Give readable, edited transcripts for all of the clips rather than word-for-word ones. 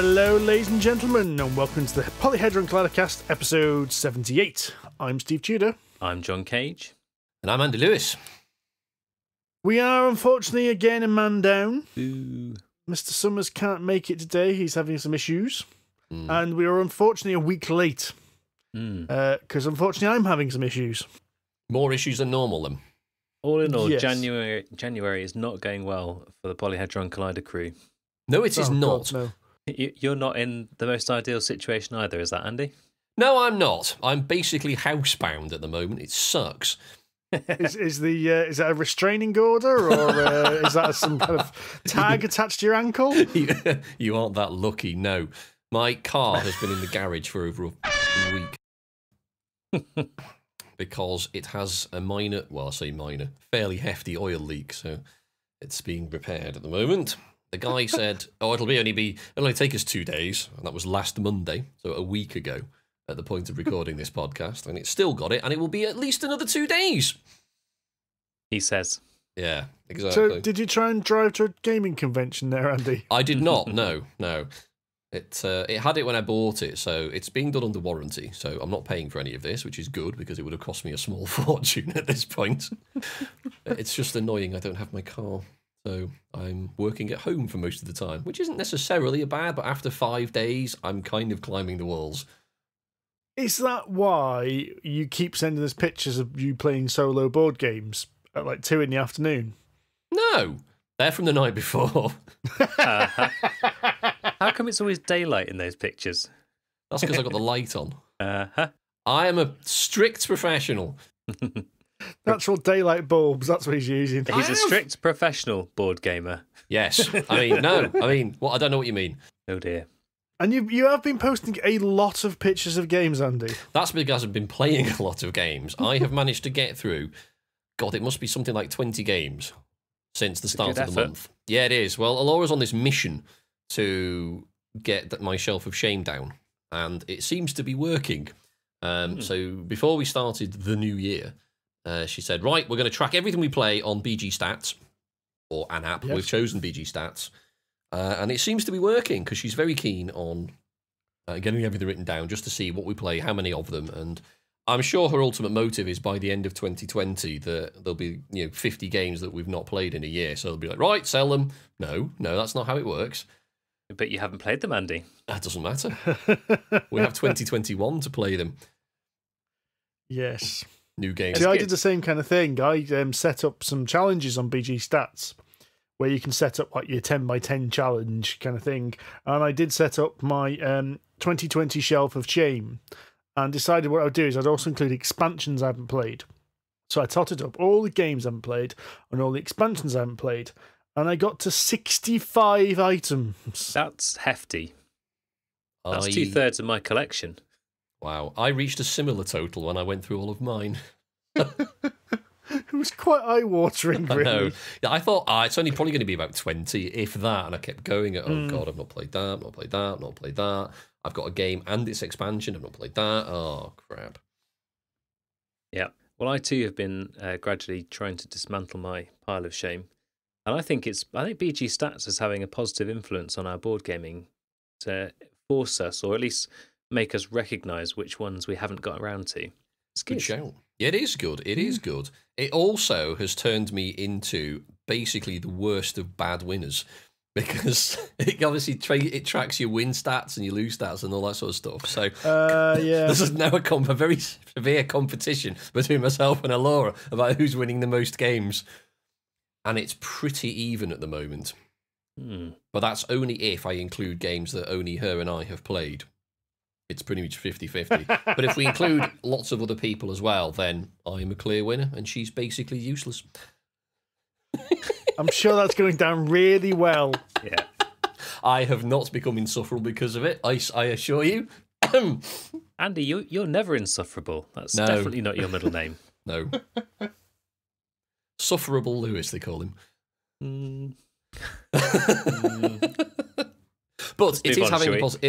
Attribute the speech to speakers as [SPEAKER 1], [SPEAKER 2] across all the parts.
[SPEAKER 1] Hello, ladies and gentlemen, and welcome to the Polyhedron Collidecast, episode 78. I'm Steve Tudor.
[SPEAKER 2] I'm John Cage.
[SPEAKER 3] And I'm Andy Lewis.
[SPEAKER 1] We are unfortunately again a man down.
[SPEAKER 2] Ooh.
[SPEAKER 1] Mr. Summers can't make it today. He's having some issues. And we are unfortunately a week late. Because unfortunately I'm having some issues.
[SPEAKER 3] More issues than normal, then.
[SPEAKER 2] All in all,
[SPEAKER 1] Yes.
[SPEAKER 2] January is not going well for the Polyhedron Collider crew.
[SPEAKER 3] No, it is not.
[SPEAKER 1] God, no.
[SPEAKER 2] You're not in the most ideal situation either, is that, Andy?
[SPEAKER 3] No, I'm not. I'm basically housebound at the moment. It sucks.
[SPEAKER 1] Is that a restraining order, or is that some kind of tag attached to your ankle?
[SPEAKER 3] You aren't that lucky, no. My car has been in the garage for over a week. Because it has a minor, well, I say minor, fairly hefty oil leak, so it's being repaired at the moment. The guy said, it'll only take us 2 days, and that was last Monday, so a week ago, at the point of recording this podcast, and it's still got it, and it will be at least another 2 days.
[SPEAKER 2] He says.
[SPEAKER 3] Yeah, exactly.
[SPEAKER 1] So, did you try and drive to a gaming convention there, Andy?
[SPEAKER 3] I did not, no. It had it when I bought it, so it's being done under warranty, so I'm not paying for any of this, which is good, because it would have cost me a small fortune at this point. It's just annoying I don't have my car. So I'm working at home for most of the time, which isn't necessarily bad, but after 5 days, I'm kind of climbing the walls.
[SPEAKER 1] Is that why you keep sending us pictures of you playing solo board games at like 2 in the afternoon?
[SPEAKER 3] No, they're from the night before.
[SPEAKER 2] How come it's always daylight in those pictures?
[SPEAKER 3] That's because I got the light on.
[SPEAKER 2] Uh-huh.
[SPEAKER 3] I am a strict professional.
[SPEAKER 1] Natural daylight bulbs, that's what he's using.
[SPEAKER 2] He's a strict professional board gamer.
[SPEAKER 3] Yes. I don't know what you mean.
[SPEAKER 2] Oh dear.
[SPEAKER 1] And you have been posting a lot of pictures of games, Andy.
[SPEAKER 3] That's because I've been playing a lot of games. I have managed to get through, God, it must be something like 20 games since the start of the month. Yeah, it is. Well, Alora's on this mission to get my Shelf of Shame down, and it seems to be working. So before we started the new year, she said, right, we're going to track everything we play on BG Stats, or an app.
[SPEAKER 1] Yes.
[SPEAKER 3] We've chosen BG Stats. And it seems to be working, because she's very keen on getting everything written down just to see what we play, how many of them. And I'm sure her ultimate motive is by the end of 2020 that there'll be 50 games that we've not played in a year. So they'll be like, right, sell them. No, that's not how it works.
[SPEAKER 2] But you haven't played them, Andy.
[SPEAKER 3] That doesn't matter. We have 2021 to play them.
[SPEAKER 1] Yes.
[SPEAKER 3] New games.
[SPEAKER 1] See, I did the same kind of thing. I set up some challenges on BG Stats where you can set up like your 10 by 10 challenge kind of thing. And I did set up my 2020 Shelf of Shame and decided what I would do is I'd also include expansions I haven't played. So I totted up all the games I haven't played and all the expansions I haven't played. And I got to 65 items.
[SPEAKER 2] That's hefty. That's 2/3 of my collection.
[SPEAKER 3] Wow. I reached a similar total when I went through all of mine.
[SPEAKER 1] It was quite eye-watering, really.
[SPEAKER 3] I know. Yeah, I thought, it's only probably going to be about 20, if that. And I kept going, God, I've not played that, I've not played that, I've not played that. I've got a game and its expansion, I've not played that. Oh, crap.
[SPEAKER 2] Yeah. Well, I too have been gradually trying to dismantle my pile of shame. And I think BG Stats is having a positive influence on our board gaming to force us, or at least make us recognise which ones we haven't got around to. It's
[SPEAKER 3] Good shout. Yeah, it is good. It is good. It also has turned me into basically the worst of bad winners, because it obviously it tracks your win stats and your lose stats and all that sort of stuff. So
[SPEAKER 1] yeah.
[SPEAKER 3] this is now a very severe competition between myself and Alora about who's winning the most games. And it's pretty even at the moment. But that's only if I include games that only her and I have played. It's pretty much 50-50. But if we include lots of other people as well, then I'm a clear winner and she's basically useless.
[SPEAKER 1] I'm sure that's going down really well.
[SPEAKER 2] Yeah.
[SPEAKER 3] I have not become insufferable because of it, I assure you.
[SPEAKER 2] Andy, you're never insufferable. That's definitely not your middle name.
[SPEAKER 3] No. Sufferable Lewis, they call him. But it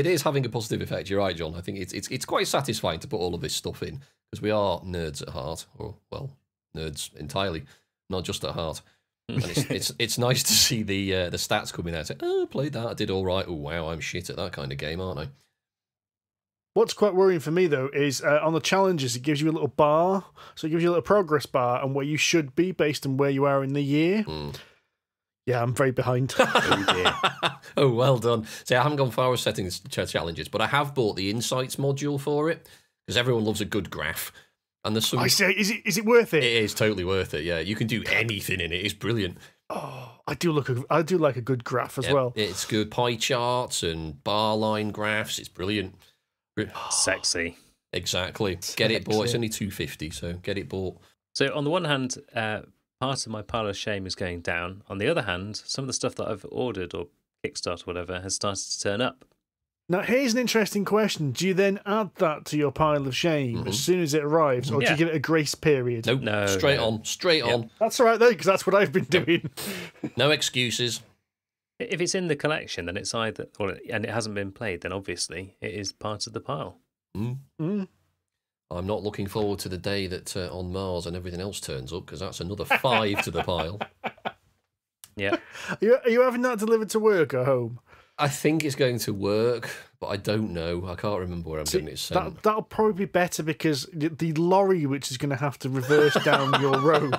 [SPEAKER 3] is having a positive effect. You're right, John. I think it's quite satisfying to put all of this stuff in, because we are nerds at heart, or well, nerds entirely, not just at heart. And it's nice to see the stats coming out. Say, oh, I played that, I did all right. Oh wow, I'm shit at that kind of game, aren't I?
[SPEAKER 1] What's quite worrying for me, though, is on the challenges, it gives you a little bar. So it gives you a little progress bar and where you should be based on where you are in the year. Yeah, I'm very behind.
[SPEAKER 3] Oh, well done. See, I haven't gone far with setting challenges, but I have bought the Insights module for it because everyone loves a good graph. And there's some...
[SPEAKER 1] I say, is it worth it?
[SPEAKER 3] It is totally worth it, yeah. You can do anything in it. It's brilliant.
[SPEAKER 1] Oh, I do like a good graph as well.
[SPEAKER 3] It's good pie charts and bar line graphs. It's brilliant.
[SPEAKER 2] Sexy.
[SPEAKER 3] Exactly. Get it bought. It's only $2.50, so get it bought.
[SPEAKER 2] So on the one hand, part of my pile of shame is going down. On the other hand, some of the stuff that I've ordered or Kickstarter or whatever has started to turn up.
[SPEAKER 1] Now, here's an interesting question. Do you then add that to your pile of shame as soon as it arrives, or do you give it a grace period?
[SPEAKER 3] Nope. No, straight on.
[SPEAKER 1] That's all right, though, because that's what I've been doing.
[SPEAKER 3] No excuses.
[SPEAKER 2] If it's in the collection, then it's either, and it hasn't been played, then obviously it is part of the pile.
[SPEAKER 3] I'm not looking forward to the day that On Mars and everything else turns up, because that's another 5 to the pile.
[SPEAKER 2] Yeah.
[SPEAKER 1] Are you having that delivered to work or home?
[SPEAKER 3] I think it's going to work, but I don't know. I can't remember where I'm getting it sent.
[SPEAKER 1] That'll probably be better because the lorry which is going to have to reverse down your road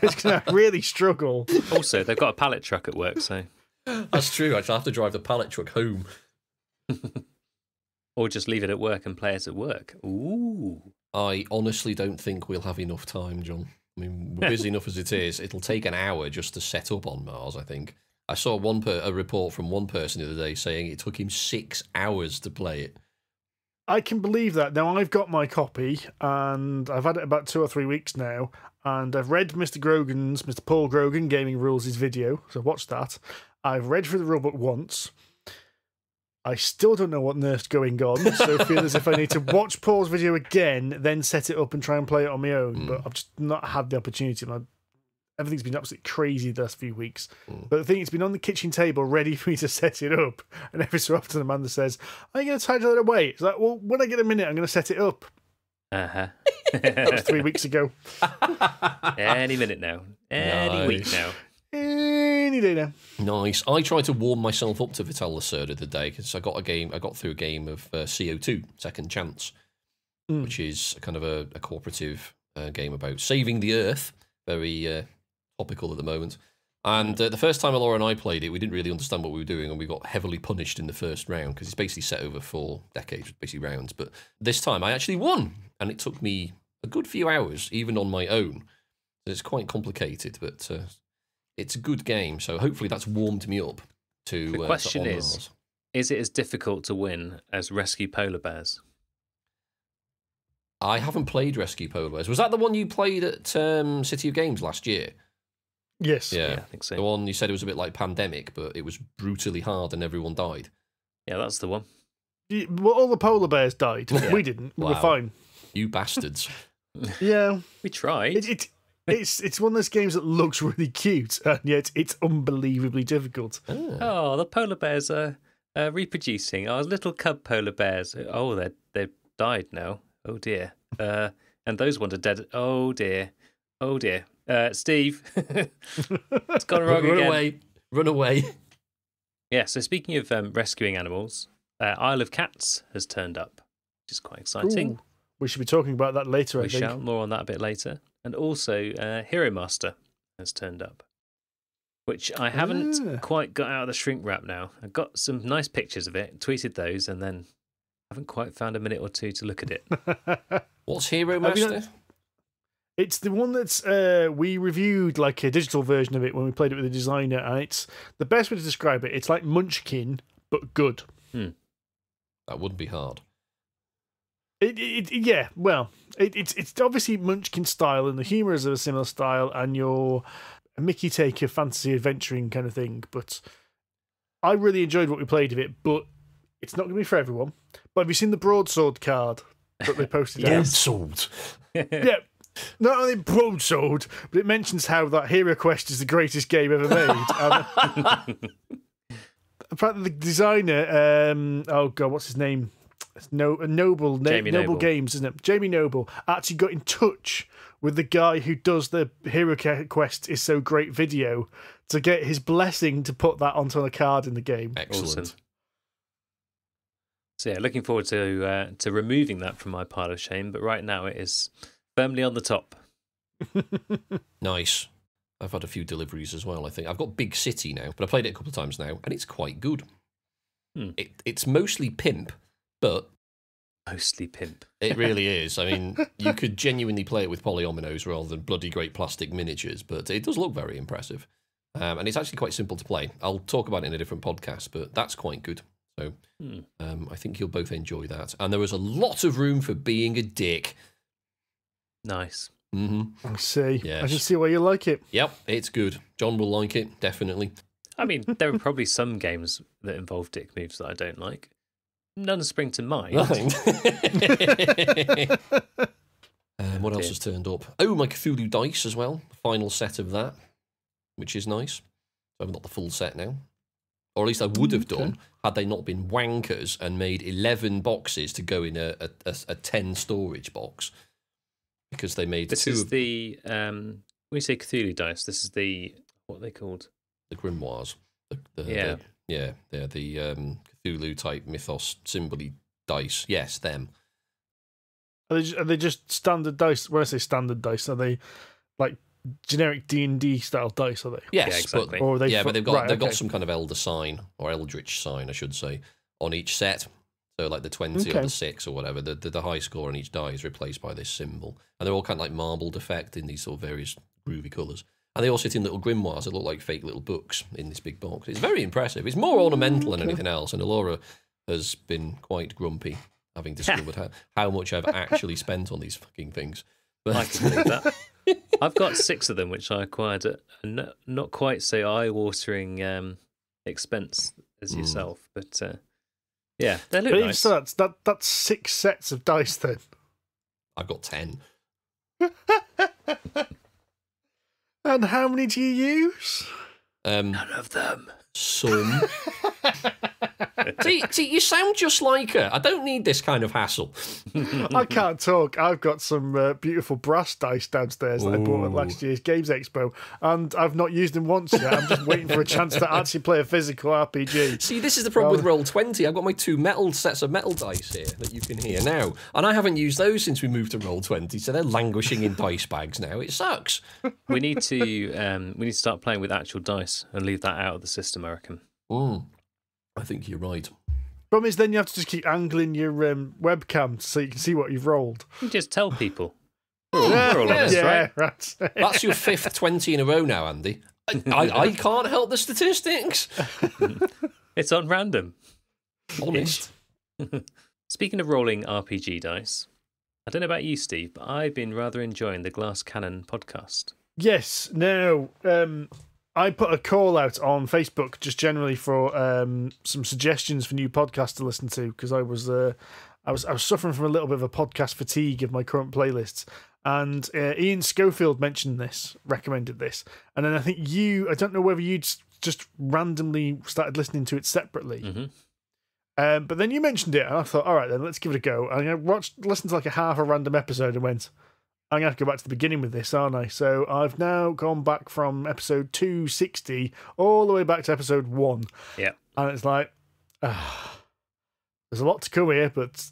[SPEAKER 1] is going to really struggle.
[SPEAKER 2] Also, they've got a pallet truck at work, so...
[SPEAKER 3] That's true. I have to drive the pallet truck home.
[SPEAKER 2] Or just leave it at work and play it at work. Ooh.
[SPEAKER 3] I honestly don't think we'll have enough time, John. I mean, we're busy enough as it is. It'll take an hour just to set up On Mars, I think. I saw a report from one person the other day saying it took him 6 hours to play it.
[SPEAKER 1] I can believe that. Now, I've got my copy, and I've had it about 2 or 3 weeks now, and I've read Mr. Paul Grogan, Gaming Rules' video, so watch that. I've read through the rulebook once. I still don't know what on earth's going on, so I feel as if I need to watch Paul's video again, then set it up and try and play it on my own, but I've just not had the opportunity. Everything's been absolutely crazy the last few weeks. But the thing, it's been on the kitchen table ready for me to set it up. And every so often Amanda says, are you going to title it away? It's like, well, when I get a minute, I'm going to set it up. That was 3 weeks ago.
[SPEAKER 2] Any minute now. Any week now.
[SPEAKER 1] Any day now.
[SPEAKER 3] Nice. I tried to warm myself up to Vital Lacerda today because I got through a game of CO2, Second Chance, which is kind of a cooperative game about saving the Earth. Very topical at the moment. And the first time Laura and I played it, we didn't really understand what we were doing, and we got heavily punished in the first round because it's basically set over 4 decades, basically rounds. But this time I actually won, and it took me a good few hours, even on my own. So it's quite complicated, but it's a good game. So hopefully that's warmed me up to.
[SPEAKER 2] The question is it as difficult to win as Rescue Polar Bears?
[SPEAKER 3] I haven't played Rescue Polar Bears. Was that the one you played at City of Games last year?
[SPEAKER 1] Yes.
[SPEAKER 3] Yeah,
[SPEAKER 2] I think so.
[SPEAKER 3] The one you said it was a bit like Pandemic, but it was brutally hard and everyone died.
[SPEAKER 2] Yeah, that's the one.
[SPEAKER 1] Well, all the polar bears died. Yeah. We didn't. We were fine.
[SPEAKER 3] You bastards.
[SPEAKER 1] Yeah.
[SPEAKER 2] We tried.
[SPEAKER 1] It's one of those games that looks really cute, and yet it's unbelievably difficult.
[SPEAKER 2] Oh, the polar bears are reproducing. Our little cub polar bears. Oh, they've died now. Oh dear. And those ones are dead. Oh dear. Oh dear. Steve. It's gone wrong again.
[SPEAKER 3] Run away.
[SPEAKER 2] Yeah, so speaking of rescuing animals, Isle of Cats has turned up, which is quite exciting.
[SPEAKER 1] Ooh, we should be talking about that later, I think.
[SPEAKER 2] We shall. More on that a bit later. And also Hero Master has turned up, which I haven't quite got out of the shrink wrap now. I've got some nice pictures of it, tweeted those, and then haven't quite found a minute or two to look at it.
[SPEAKER 3] What's Hero Master?
[SPEAKER 1] It's the one that's we reviewed like a digital version of it when we played it with the designer, and it's the best way to describe it. It's like Munchkin, but good.
[SPEAKER 3] That wouldn't be hard.
[SPEAKER 1] It's obviously Munchkin style, and the humour is of a similar style, and you're a Mickey Taker fantasy adventuring kind of thing. But I really enjoyed what we played of it, but it's not going to be for everyone. But have you seen the Broadsword card that they posted?
[SPEAKER 3] Broadsword.
[SPEAKER 1] Yeah. Not only Broadsword, but it mentions how that Hero Quest is the greatest game ever made. Apparently, the designer, what's his name? Noble Games, isn't it? Jamie Noble actually got in touch with the guy who does the Hero Quest is so great video to get his blessing to put that onto a card in the game.
[SPEAKER 3] Excellent.
[SPEAKER 2] Awesome. So yeah, looking forward to removing that from my pile of shame, but right now it is firmly on the top.
[SPEAKER 3] Nice. I've had a few deliveries as well, I think. I've got Big City now, but I played it a couple of times now, and it's quite good. It's mostly pimp, but...
[SPEAKER 2] Mostly pimp.
[SPEAKER 3] It really is. I mean, you could genuinely play it with polyominoes rather than bloody great plastic miniatures, but it does look very impressive. And it's actually quite simple to play. I'll talk about it in a different podcast, but that's quite good. So I think you'll both enjoy that. And there was a lot of room for being a dick.
[SPEAKER 2] Nice.
[SPEAKER 3] Mm-hmm.
[SPEAKER 1] I see.
[SPEAKER 3] Yes.
[SPEAKER 1] I can see why you like it.
[SPEAKER 3] Yep, it's good. John will like it, definitely.
[SPEAKER 2] I mean, there are probably some games that involve dick moves that I don't like. None spring to mind.
[SPEAKER 3] What else has turned up? Oh, my Cthulhu dice as well. Final set of that, which is nice. So I've got the full set now. Or at least I would have done had they not been wankers and made 11 boxes to go in a 10 storage box. Because they made
[SPEAKER 2] this is the when you say Cthulhu dice, this is the what are they called?
[SPEAKER 3] The grimoires.
[SPEAKER 2] Yeah.
[SPEAKER 3] They're the Cthulhu type mythos symbol dice. Yes, them.
[SPEAKER 1] Are they just standard dice? When I say standard dice, are they like generic D&D style dice? Are they?
[SPEAKER 3] Yes,
[SPEAKER 2] yeah, exactly.
[SPEAKER 3] but they've got some kind of elder sign or eldritch sign, I should say, on each set. So like the 20 or the 6 or whatever, the high score on each die is replaced by this symbol. And they're all kind of like marbled effect in these sort of various groovy colours. And they all sit in little grimoires that look like fake little books in this big box. It's very impressive. It's more ornamental than anything else. And Alora has been quite grumpy, having discovered how much I've actually spent on these fucking things. But
[SPEAKER 2] I can believe that. I've got 6 of them, which I acquired at a not quite so eye-watering expense as yourself. But yeah, they look nice.
[SPEAKER 1] So that's 6 sets of dice then.
[SPEAKER 3] I've got 10.
[SPEAKER 1] And how many do you use?
[SPEAKER 2] None of them.
[SPEAKER 3] Some. see, you sound just like her. I don't need this kind of hassle.
[SPEAKER 1] I can't talk. I've got some beautiful brass dice downstairs that I bought at last year's Games Expo, and I've not used them once yet. I'm just waiting for a chance to actually play a physical RPG.
[SPEAKER 3] See, this is the problem with Roll20. I've got my 2 metal sets of metal dice here that you can hear now, and I haven't used those since we moved to Roll20, so they're languishing in dice bags now. It sucks.
[SPEAKER 2] We need to start playing with actual dice and leave that out of the system, I reckon.
[SPEAKER 3] I think you're right.
[SPEAKER 1] Problem is, then you have to just keep angling your webcam so you can see what you've rolled.
[SPEAKER 2] You just tell people.
[SPEAKER 1] Yeah,
[SPEAKER 2] we're all honest, right?
[SPEAKER 3] That's your 5th 20 in a row now, Andy. I can't help the statistics.
[SPEAKER 2] It's on random.
[SPEAKER 3] Honest.
[SPEAKER 2] Speaking of rolling RPG dice, I don't know about you, Steve, but I've been rather enjoying the Glass Cannon podcast.
[SPEAKER 1] Yes. Now, I put a call out on Facebook just generally for some suggestions for new podcasts to listen to because I was suffering from a little bit of a podcast fatigue of my current playlists. And Ian Schofield recommended this. And then I think I don't know whether you just randomly started listening to it separately.
[SPEAKER 2] Mm-hmm.
[SPEAKER 1] But then you mentioned it, and I thought, all right, then let's give it a go. And I listened to like a half a random episode and went, I'm going to have to go back to the beginning with this, aren't I? So I've now gone back from episode 260 all the way back to episode 1.
[SPEAKER 2] Yeah. And
[SPEAKER 1] it's like, there's a lot to come here, but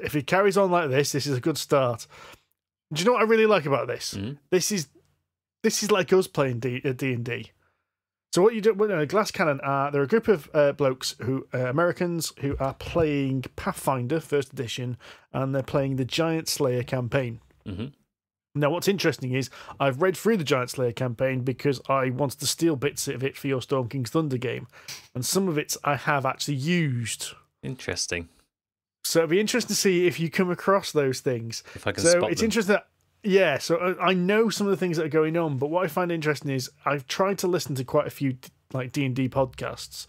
[SPEAKER 1] if it carries on like this is a good start. Do you know what I really like about this?
[SPEAKER 2] Mm-hmm.
[SPEAKER 1] This is like us playing D&D. So what you do, Glass Cannon they're a group of blokes Americans who are playing Pathfinder 1st edition, and they're playing the Giant Slayer campaign.
[SPEAKER 2] Mm-hmm.
[SPEAKER 1] Now, what's interesting is I've read through the Giant Slayer campaign because I wanted to steal bits of it for your Storm King's Thunder game, and some of it I have actually used.
[SPEAKER 2] Interesting.
[SPEAKER 1] So it'd be interesting to see if you come across those things.
[SPEAKER 2] If I can spot them.
[SPEAKER 1] It's interesting that, yeah, so I know some of the things that are going on, but what I find interesting is I've tried to listen to quite a few like D&D podcasts.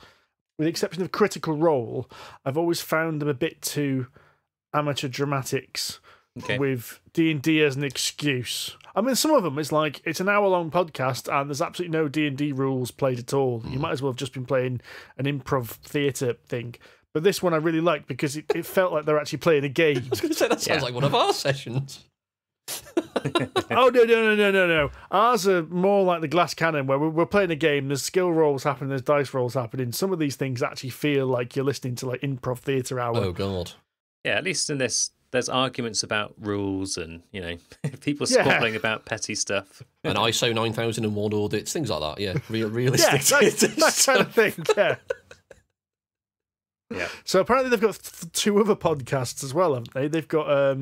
[SPEAKER 1] With the exception of Critical Role, I've always found them a bit too amateur dramatics.
[SPEAKER 2] Okay.
[SPEAKER 1] With D&D as an excuse. I mean, some of them it's like it's an hour-long podcast and there's absolutely no D&D rules played at all. You might as well have just been playing an improv theatre thing. But this one I really liked because it felt like they're actually playing a game.
[SPEAKER 3] I was going to say, that sounds like one of our sessions.
[SPEAKER 1] Oh, no. Ours are more like the Glass Cannon, where we're playing a game, there's skill rolls happening, there's dice rolls happening. Some of these things actually feel like you're listening to like improv theatre hour.
[SPEAKER 3] Oh, God.
[SPEAKER 2] Yeah, at least in this, there's arguments about rules and, people squabbling about petty stuff.
[SPEAKER 3] And ISO 9001 audits, things like that, yeah. Realistic.
[SPEAKER 1] Yeah, that kind of thing, yeah.
[SPEAKER 2] Yeah.
[SPEAKER 1] So apparently they've got two other podcasts as well, haven't they? They've got a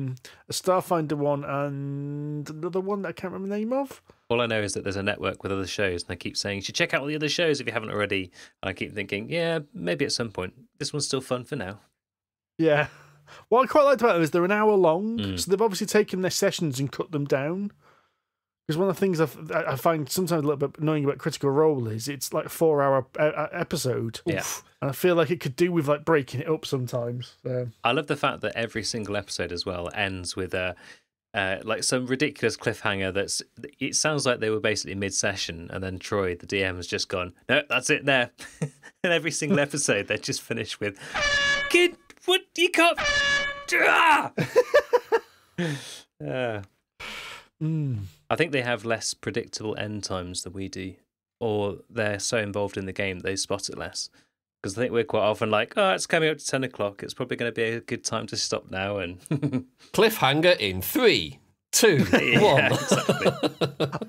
[SPEAKER 1] Starfinder one and another one that I can't remember the name of.
[SPEAKER 2] All I know is that there's a network with other shows, and they keep saying, you should check out all the other shows if you haven't already. And I keep thinking, yeah, maybe at some point. This one's still fun for now.
[SPEAKER 1] Yeah. What I quite liked about them is they're an hour long, so they've obviously taken their sessions and cut them down. Because one of the things I find sometimes a little bit annoying about Critical Role is it's like a 4-hour episode.
[SPEAKER 2] Yeah.
[SPEAKER 1] And I feel like it could do with like breaking it up sometimes.
[SPEAKER 2] I love the fact that every single episode as well ends with like some ridiculous cliffhanger it sounds like they were basically mid-session, and then Troy, the DM, has just gone, no, that's it there. And every single episode they just finish with, kid, what, you can't... I think they have less predictable end times than we do, or they're so involved in the game that they spot it less. Because I think we're quite often like, oh, it's coming up to 10 o'clock. It's probably going to be a good time to stop now. And
[SPEAKER 3] Cliffhanger in 3, 2, 1.
[SPEAKER 2] Exactly.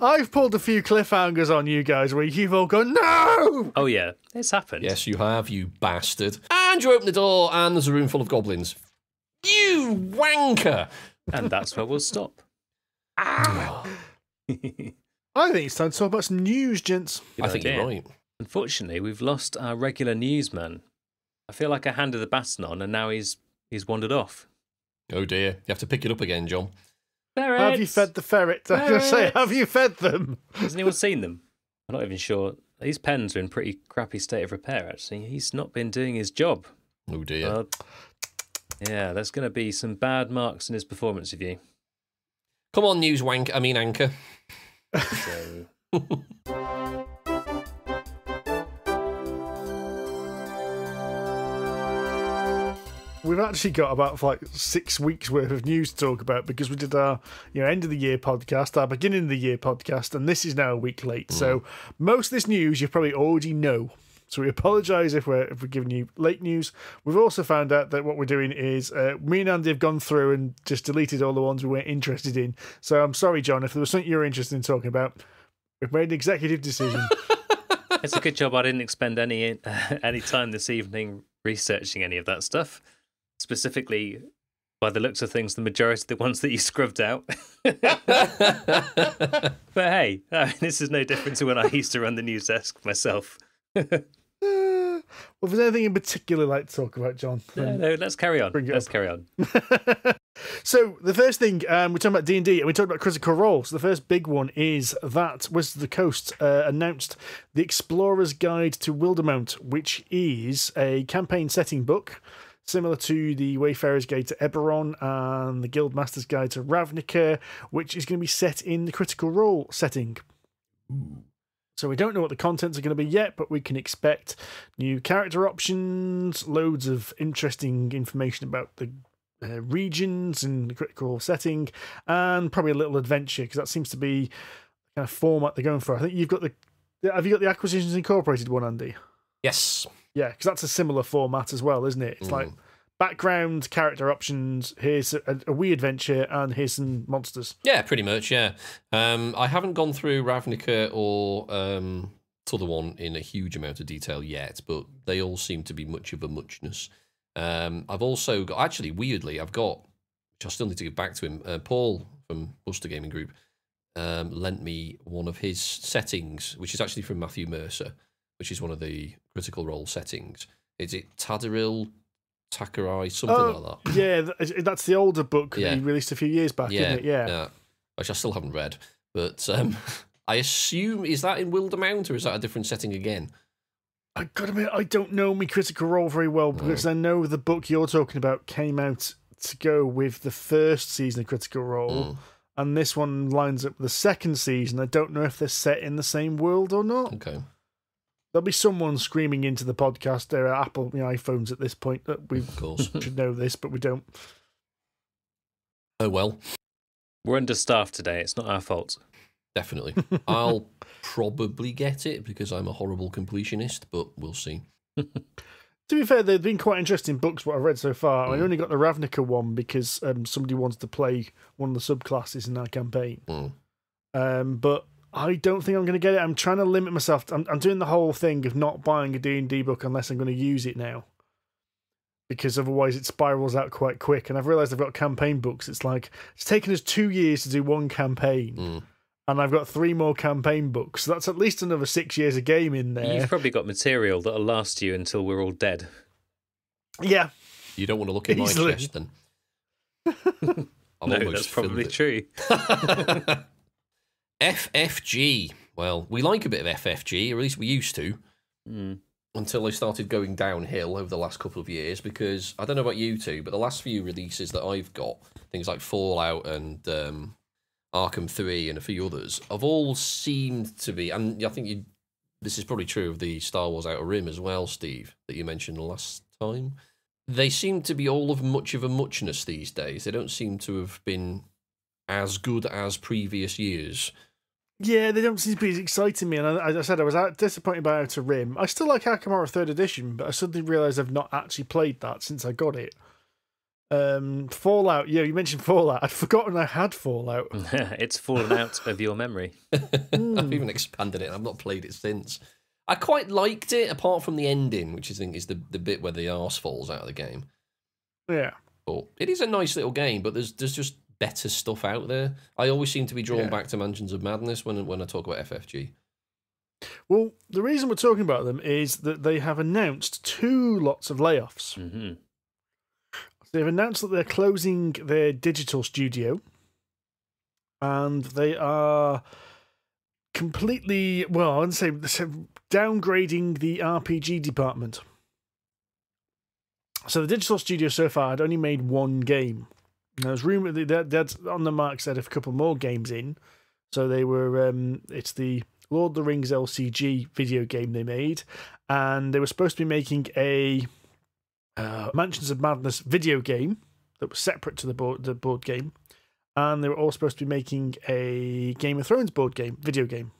[SPEAKER 1] I've pulled a few cliffhangers on you guys where you've all gone, no!
[SPEAKER 2] Oh, yeah, it's happened.
[SPEAKER 3] Yes, you have, you bastard. And you open the door, and there's a room full of goblins. You wanker!
[SPEAKER 2] And that's where we'll stop.
[SPEAKER 1] I think it's time to talk about some news, gents.
[SPEAKER 3] I think you're right.
[SPEAKER 2] Unfortunately, we've lost our regular newsman. I feel like I handed the baton on, and now he's wandered off.
[SPEAKER 3] Oh dear, you have to pick it up again, John.
[SPEAKER 2] Ferrets!
[SPEAKER 1] Have you fed the ferret? I was going to say, have you fed them?
[SPEAKER 2] Has anyone seen them? I'm not even sure. These pens are in pretty crappy state of repair, actually. He's not been doing his job.
[SPEAKER 3] Oh dear.
[SPEAKER 2] Yeah, there's going to be some bad marks in his performance review.
[SPEAKER 3] Come on, Anchor.
[SPEAKER 2] So...
[SPEAKER 1] We've actually got about like 6 weeks worth of news to talk about because we did our end of the year podcast, our beginning of the year podcast, and this is now a week late. So most of this news you probably already know. So we apologise if we're giving you late news. We've also found out that what we're doing is me and Andy have gone through and just deleted all the ones we weren't interested in. So I'm sorry, John, if there was something you were interested in talking about, we've made an executive decision.
[SPEAKER 2] It's a good job I didn't expend any time this evening researching any of that stuff. Specifically, by the looks of things, the majority of the ones that you scrubbed out. But hey, this is no different to when I used to run the news desk myself.
[SPEAKER 1] Well, if there's anything in particular you'd like to talk about, John?
[SPEAKER 2] No, let's carry on. Let's carry on.
[SPEAKER 1] So the first thing, we're talking about D&D, and we talked about Critical Role. So the first big one is that Wizards of the Coast announced the Explorer's Guide to Wildermount, which is a campaign setting book, similar to the Wayfarer's Guide to Eberron and the Guildmaster's Guide to Ravnica, which is going to be set in the Critical Role setting. So we don't know what the contents are going to be yet, but we can expect new character options, loads of interesting information about the regions and the Critical Role setting, and probably a little adventure, because that seems to be the kind of format they're going for. I think you've got have you got the Acquisitions Incorporated one, Andy?
[SPEAKER 3] Yes.
[SPEAKER 1] Yeah, because that's a similar format as well, isn't it? It's like background, character options, here's a wee adventure, and here's some monsters.
[SPEAKER 3] Yeah, pretty much, yeah. I haven't gone through Ravnica or the other one in a huge amount of detail yet, but they all seem to be much of a muchness. I've also got, actually, weirdly, which I still need to get back to him, Paul from Buster Gaming Group lent me one of his settings, which is actually from Matthew Mercer, which is one of the Critical Role settings. Is it Tadaril, Takerai, something like that?
[SPEAKER 1] Yeah, that's the older book that he released a few years back, isn't it?
[SPEAKER 3] Yeah. Which I still haven't read. But I assume, is that in Wildermount, or is that a different setting again?
[SPEAKER 1] I gotta admit, I don't know my Critical Role very well, because I know the book you're talking about came out to go with the first season of Critical Role, and this one lines up with the second season. I don't know if they're set in the same world or not.
[SPEAKER 3] Okay.
[SPEAKER 1] There'll be someone screaming into the podcast. There are Apple iPhones at this point that we
[SPEAKER 3] Of course.
[SPEAKER 1] should know this, but we don't.
[SPEAKER 3] Oh well.
[SPEAKER 2] We're understaffed today. It's not our fault.
[SPEAKER 3] Definitely. I'll probably get it because I'm a horrible completionist, but we'll see.
[SPEAKER 1] To be fair, they've been quite interesting books, what I've read so far. I only got the Ravnica one because somebody wanted to play one of the subclasses in our campaign. But I don't think I'm going to get it. I'm trying to limit myself. I'm doing the whole thing of not buying a D&D book unless I'm going to use it now. Because otherwise it spirals out quite quick. And I've realised I've got campaign books. It's like, it's taken us 2 years to do one campaign. And I've got 3 more campaign books. So that's at least another 6 years of game in there.
[SPEAKER 2] You've probably got material that'll last you until we're all dead.
[SPEAKER 1] Yeah.
[SPEAKER 3] You don't want to look in my chest then.
[SPEAKER 2] No, that's probably true.
[SPEAKER 3] FFG. Well, we like a bit of FFG, or at least we used to. Until they started going downhill over the last couple of years, because I don't know about you two, but the last few releases that I've got, things like Fallout and Arkham 3 and a few others, have all seemed to be, and I think this is probably true of the Star Wars Outer Rim as well, Steve, that you mentioned last time. They seem to be all of much of a muchness these days. They don't seem to have been as good as previous years.
[SPEAKER 1] Yeah, they don't seem to be as exciting me. And as I said, I was disappointed by Outer Rim. I still like Arkham Horror 3rd Edition, but I suddenly realised I've not actually played that since I got it. Fallout, you mentioned Fallout. I'd forgotten I had Fallout.
[SPEAKER 2] It's fallen out of your memory.
[SPEAKER 3] I've even expanded it, and I've not played it since. I quite liked it, apart from the ending, which I think is the bit where the arse falls out of the game.
[SPEAKER 1] Yeah.
[SPEAKER 3] But it is a nice little game, but there's just better stuff out there. I always seem to be drawn back to Mansions of Madness when I talk about FFG.
[SPEAKER 1] Well, the reason we're talking about them is that they have announced 2 lots of layoffs.
[SPEAKER 2] Mm-hmm.
[SPEAKER 1] They've announced that they're closing their digital studio, and they are completely, well, I wouldn't say downgrading the RPG department. So the digital studio so far had only made 1 game. Now, there's rumour that that's on the mark said a couple more games in. So they were, it's the Lord of the Rings LCG video game they made, and they were supposed to be making a Mansions of Madness video game that was separate to the board game, and they were all supposed to be making a Game of Thrones video game.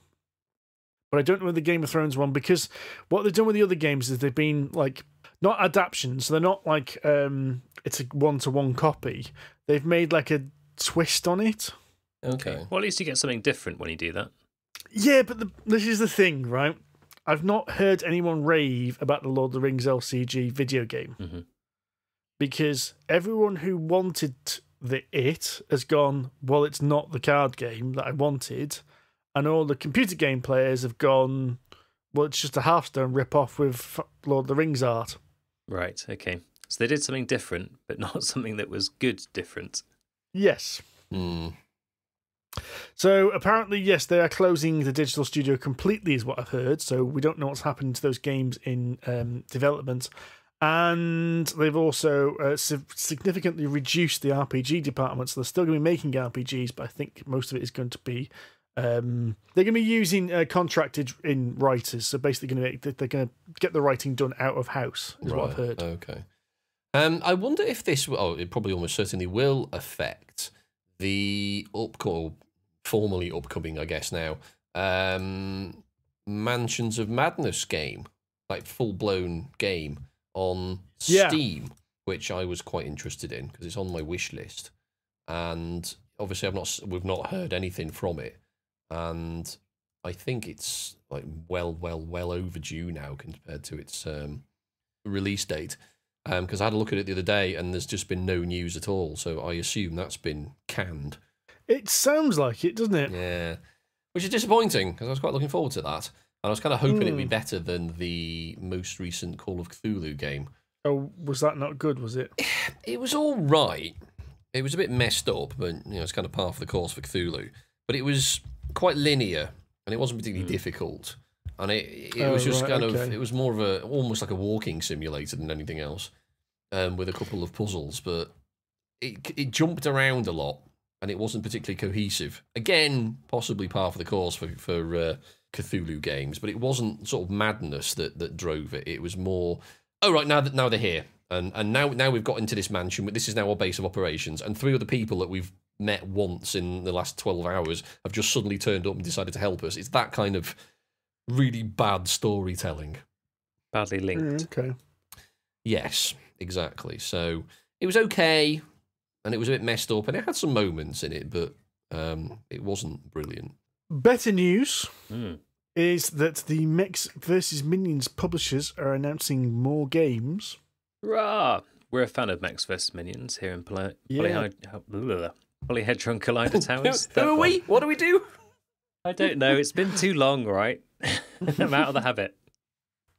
[SPEAKER 1] But I don't know the Game of Thrones one, because what they've done with the other games is they've been like not adaptations. So they're not like it's a 1-to-1 copy. They've made like a twist on it.
[SPEAKER 3] Okay.
[SPEAKER 2] Well, at least you get something different when you do that.
[SPEAKER 1] Yeah, but this is the thing, right? I've not heard anyone rave about the Lord of the Rings LCG video game, because everyone who wanted it has gone, well, it's not the card game that I wanted, and all the computer game players have gone, well, it's just a Hearthstone rip-off with Lord of the Rings art.
[SPEAKER 2] Right, okay. So they did something different, but not something that was good different.
[SPEAKER 1] Yes. So apparently, yes, they are closing the digital studio completely, is what I've heard. So we don't know what's happened to those games in development. And they've also significantly reduced the RPG department. So they're still going to be making RPGs, but I think most of it is going to be they're going to be using contracted in writers. So basically, they're going to get the writing done out of house, is what I've heard.
[SPEAKER 3] Okay. I wonder if this, it probably almost certainly will affect the formally upcoming, I guess now, Mansions of Madness game, like full-blown game on Steam, which I was quite interested in because it's on my wish list, and obviously we've not heard anything from it, and I think it's like well overdue now compared to its release date. Because I had a look at it the other day, and there's just been no news at all. So I assume that's been canned.
[SPEAKER 1] It sounds like it, doesn't it?
[SPEAKER 3] Yeah, which is disappointing because I was quite looking forward to that, and I was kind of hoping it'd be better than the most recent Call of Cthulhu game.
[SPEAKER 1] Oh, was that not good? Was it?
[SPEAKER 3] It was all right. It was a bit messed up, but it's kind of par for the course for Cthulhu. But it was quite linear, and it wasn't particularly difficult. And it was just it was more of almost like a walking simulator than anything else, with a couple of puzzles. But it jumped around a lot, and it wasn't particularly cohesive. Again, possibly par for the course for Cthulhu games, but it wasn't sort of madness that drove it. It was more, oh right, now they're here, and now we've got into this mansion, but this is now our base of operations, and 3 other people that we've met once in the last 12 hours have just suddenly turned up and decided to help us. It's that kind of really bad storytelling.
[SPEAKER 2] Badly linked.
[SPEAKER 1] Okay.
[SPEAKER 3] Yes, exactly. So it was okay, and it was a bit messed up, and it had some moments in it, but it wasn't brilliant.
[SPEAKER 1] Better news is that the Mechs vs. Minions publishers are announcing more games.
[SPEAKER 2] Hurrah! We're a fan of Mechs vs. Minions here in Polyhedron Collider Towers.
[SPEAKER 3] Who are we? What do we do?
[SPEAKER 2] I don't know. It's been too long, right? I'm out of the habit.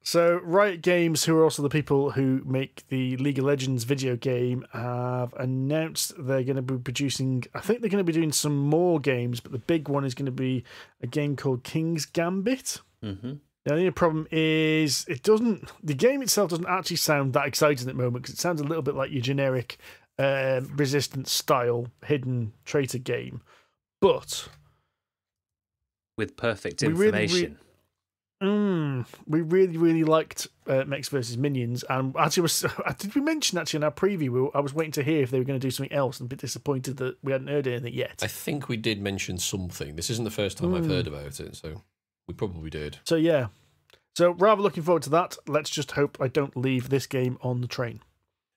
[SPEAKER 1] So Riot Games, who are also the people who make the League of Legends video game, have announced they're going to be producing, I think they're going to be doing some more games, but the big one is going to be a game called King's Gambit.
[SPEAKER 2] Mm-hmm.
[SPEAKER 1] The only problem is the game itself doesn't actually sound that exciting at the moment, because it sounds a little bit like your generic Resistance style hidden traitor game. But
[SPEAKER 2] with perfect information.
[SPEAKER 1] We really liked Mechs vs. Minions, and actually, did we mention actually in our preview? I was waiting to hear if they were going to do something else, and a bit disappointed that we hadn't heard anything yet.
[SPEAKER 3] I think we did mention something. This isn't the first time I've heard about it, so we probably did.
[SPEAKER 1] So yeah, so rather looking forward to that. Let's just hope I don't leave this game on the train.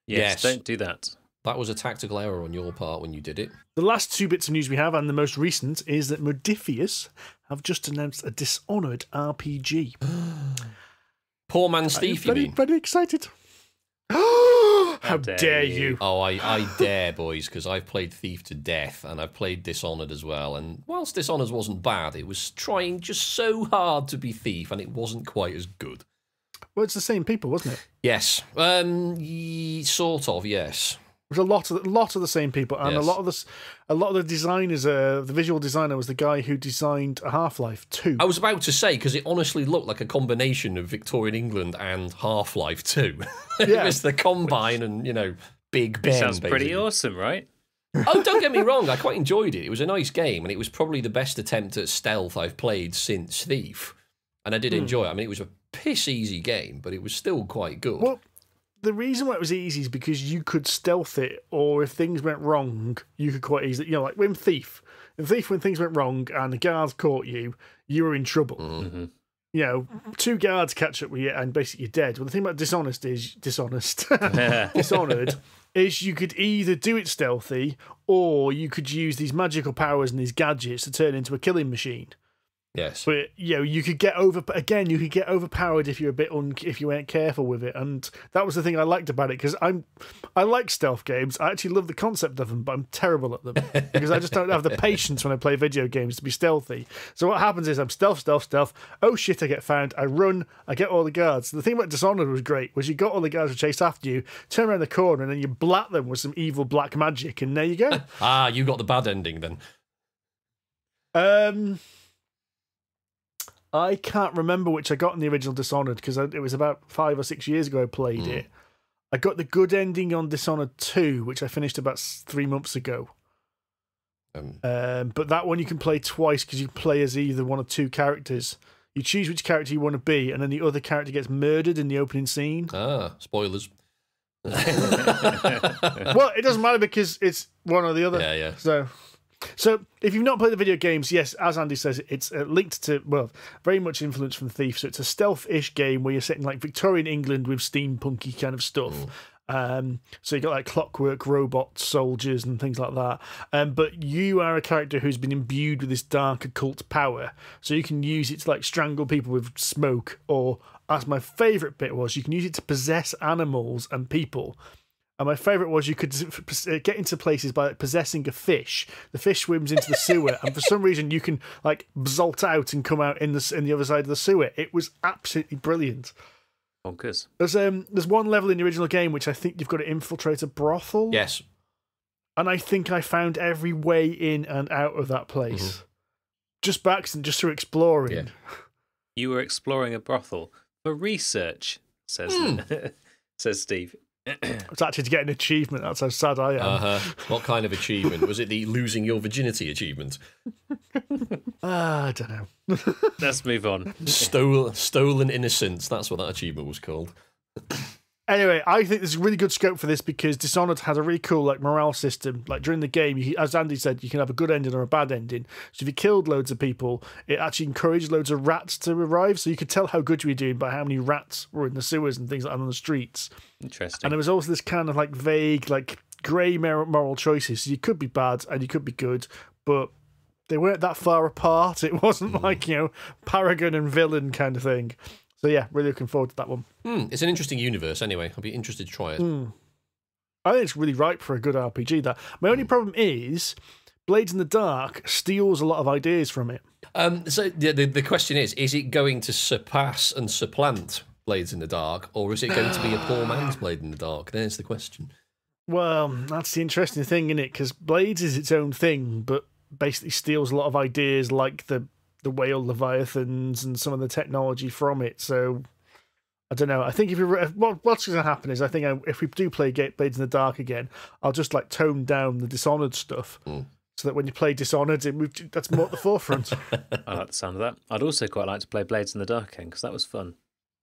[SPEAKER 2] Yes. Don't do that.
[SPEAKER 3] That was a tactical error on your part when you did it.
[SPEAKER 1] The last 2 bits of news we have, and the most recent, is that Modifius have just announced a Dishonored RPG.
[SPEAKER 3] Poor man Steve, you mean?
[SPEAKER 1] Very excited. How dare you?
[SPEAKER 3] Oh, I dare, boys, because I've played Thief to death, and I've played Dishonored as well. And whilst Dishonored wasn't bad, it was trying just so hard to be Thief, and it wasn't quite as good.
[SPEAKER 1] Well, it's the same people, wasn't it?
[SPEAKER 3] Yes. Sort of, yes.
[SPEAKER 1] It was a lot of the same people, and
[SPEAKER 3] Yes.
[SPEAKER 1] a lot of the designers. The visual designer was the guy who designed Half-Life 2.
[SPEAKER 3] I was about to say, because it honestly looked like a combination of Victorian England and Half-Life 2. It
[SPEAKER 1] Yeah.
[SPEAKER 3] was the Combine and, Big Ben.
[SPEAKER 2] Sounds pretty
[SPEAKER 3] basically.
[SPEAKER 2] awesome, right?
[SPEAKER 3] Oh, don't get me wrong, I quite enjoyed it. It was a nice game, and it was probably the best attempt at stealth I've played since Thief. And I did enjoy it. I mean, it was a piss-easy game, but it was still quite good.
[SPEAKER 1] Well, the reason why it was easy is because you could stealth it, or if things went wrong, you could quite easily, like in Thief. In Thief, when things went wrong and the guards caught you, you were in trouble.
[SPEAKER 2] Mm-hmm.
[SPEAKER 1] 2 guards catch up with you and basically you're dead. Well, the thing about Dishonored is you could either do it stealthy, or you could use these magical powers and these gadgets to turn into a killing machine.
[SPEAKER 3] Yes.
[SPEAKER 1] But you could get overpowered if you're if you weren't careful with it, and that was the thing I liked about it, because I like stealth games. I actually love the concept of them, but I'm terrible at them because I just don't have the patience when I play video games to be stealthy. So what happens is I'm stealth. Oh shit! I get found. I run. I get all the guards. The thing about Dishonored was great was you got all the guards who chase after you, turn around the corner, and then you blat them with some evil black magic, and there you go.
[SPEAKER 3] You got the bad ending then.
[SPEAKER 1] I can't remember which I got in the original Dishonored, because it was about 5 or 6 years ago I played it. I got the good ending on Dishonored 2, which I finished about 3 months ago. But that one you can play twice, because you play as either one or 2 characters. You choose which character you want to be, and then the other character gets murdered in the opening scene.
[SPEAKER 3] Spoilers.
[SPEAKER 1] Well, it doesn't matter because it's one or the other.
[SPEAKER 3] Yeah.
[SPEAKER 1] So if you've not played the video games, yes, as Andy says, it's linked to, well, very much influenced from Thief. So it's a stealth-ish game where you're setting like Victorian England with steampunky kind of stuff. So you got like clockwork robot soldiers and things like that. But you are a character who's been imbued with this dark occult power. So you can use it to like strangle people with smoke, or, as my favourite bit was, you can use it to possess animals and people. And my favourite was you could get into places by possessing a fish. The fish swims into the sewer, and for some reason you can like zolt out and come out in the other side of the sewer. It was absolutely brilliant.
[SPEAKER 2] Bonkers.
[SPEAKER 1] There's one level in the original game which I think you've got to infiltrate a brothel.
[SPEAKER 3] Yes.
[SPEAKER 1] And I think I found every way in and out of that place. Just by accident, just through exploring.
[SPEAKER 3] Yeah.
[SPEAKER 2] You were exploring a brothel for research, says Steve.
[SPEAKER 1] It's actually to get an achievement. That's how sad I am.
[SPEAKER 3] What kind of achievement? Was it the losing your virginity achievement?
[SPEAKER 1] I don't know.
[SPEAKER 2] Let's move on.
[SPEAKER 3] Stolen innocence. That's what that achievement was called.
[SPEAKER 1] Anyway, I think there's really good scope for this because Dishonored has a really cool morale system. Like during the game, as Andy said, you can have a good ending or a bad ending. So if you killed loads of people, it actually encouraged loads of rats to arrive. So you could tell how good you were doing by how many rats were in the sewers and things like that on the streets.
[SPEAKER 2] Interesting.
[SPEAKER 1] And there was also this kind of vague, grey moral choices. So you could be bad and you could be good, but they weren't that far apart. It wasn't Paragon and villain kind of thing. So yeah, really looking forward to that one.
[SPEAKER 3] It's an interesting universe anyway. I'll be interested to try it.
[SPEAKER 1] I think it's really ripe for a good RPG. That my only problem is Blades in the Dark steals a lot of ideas from it.
[SPEAKER 3] So the question is it going to surpass and supplant Blades in the Dark, or is it going to be a poor man's Blade in the Dark? There's the question.
[SPEAKER 1] Well, that's the interesting thing, isn't it? Because Blades is its own thing, but basically steals a lot of ideas like the whale leviathans and some of the technology from it. So I don't know. I think what's going to happen is I think if we do play Blades in the Dark again, I'll just tone down the Dishonored stuff so that when you play Dishonored, that's more at the forefront.
[SPEAKER 2] I like the sound of that. I'd also quite like to play Blades in the Dark again because that was fun.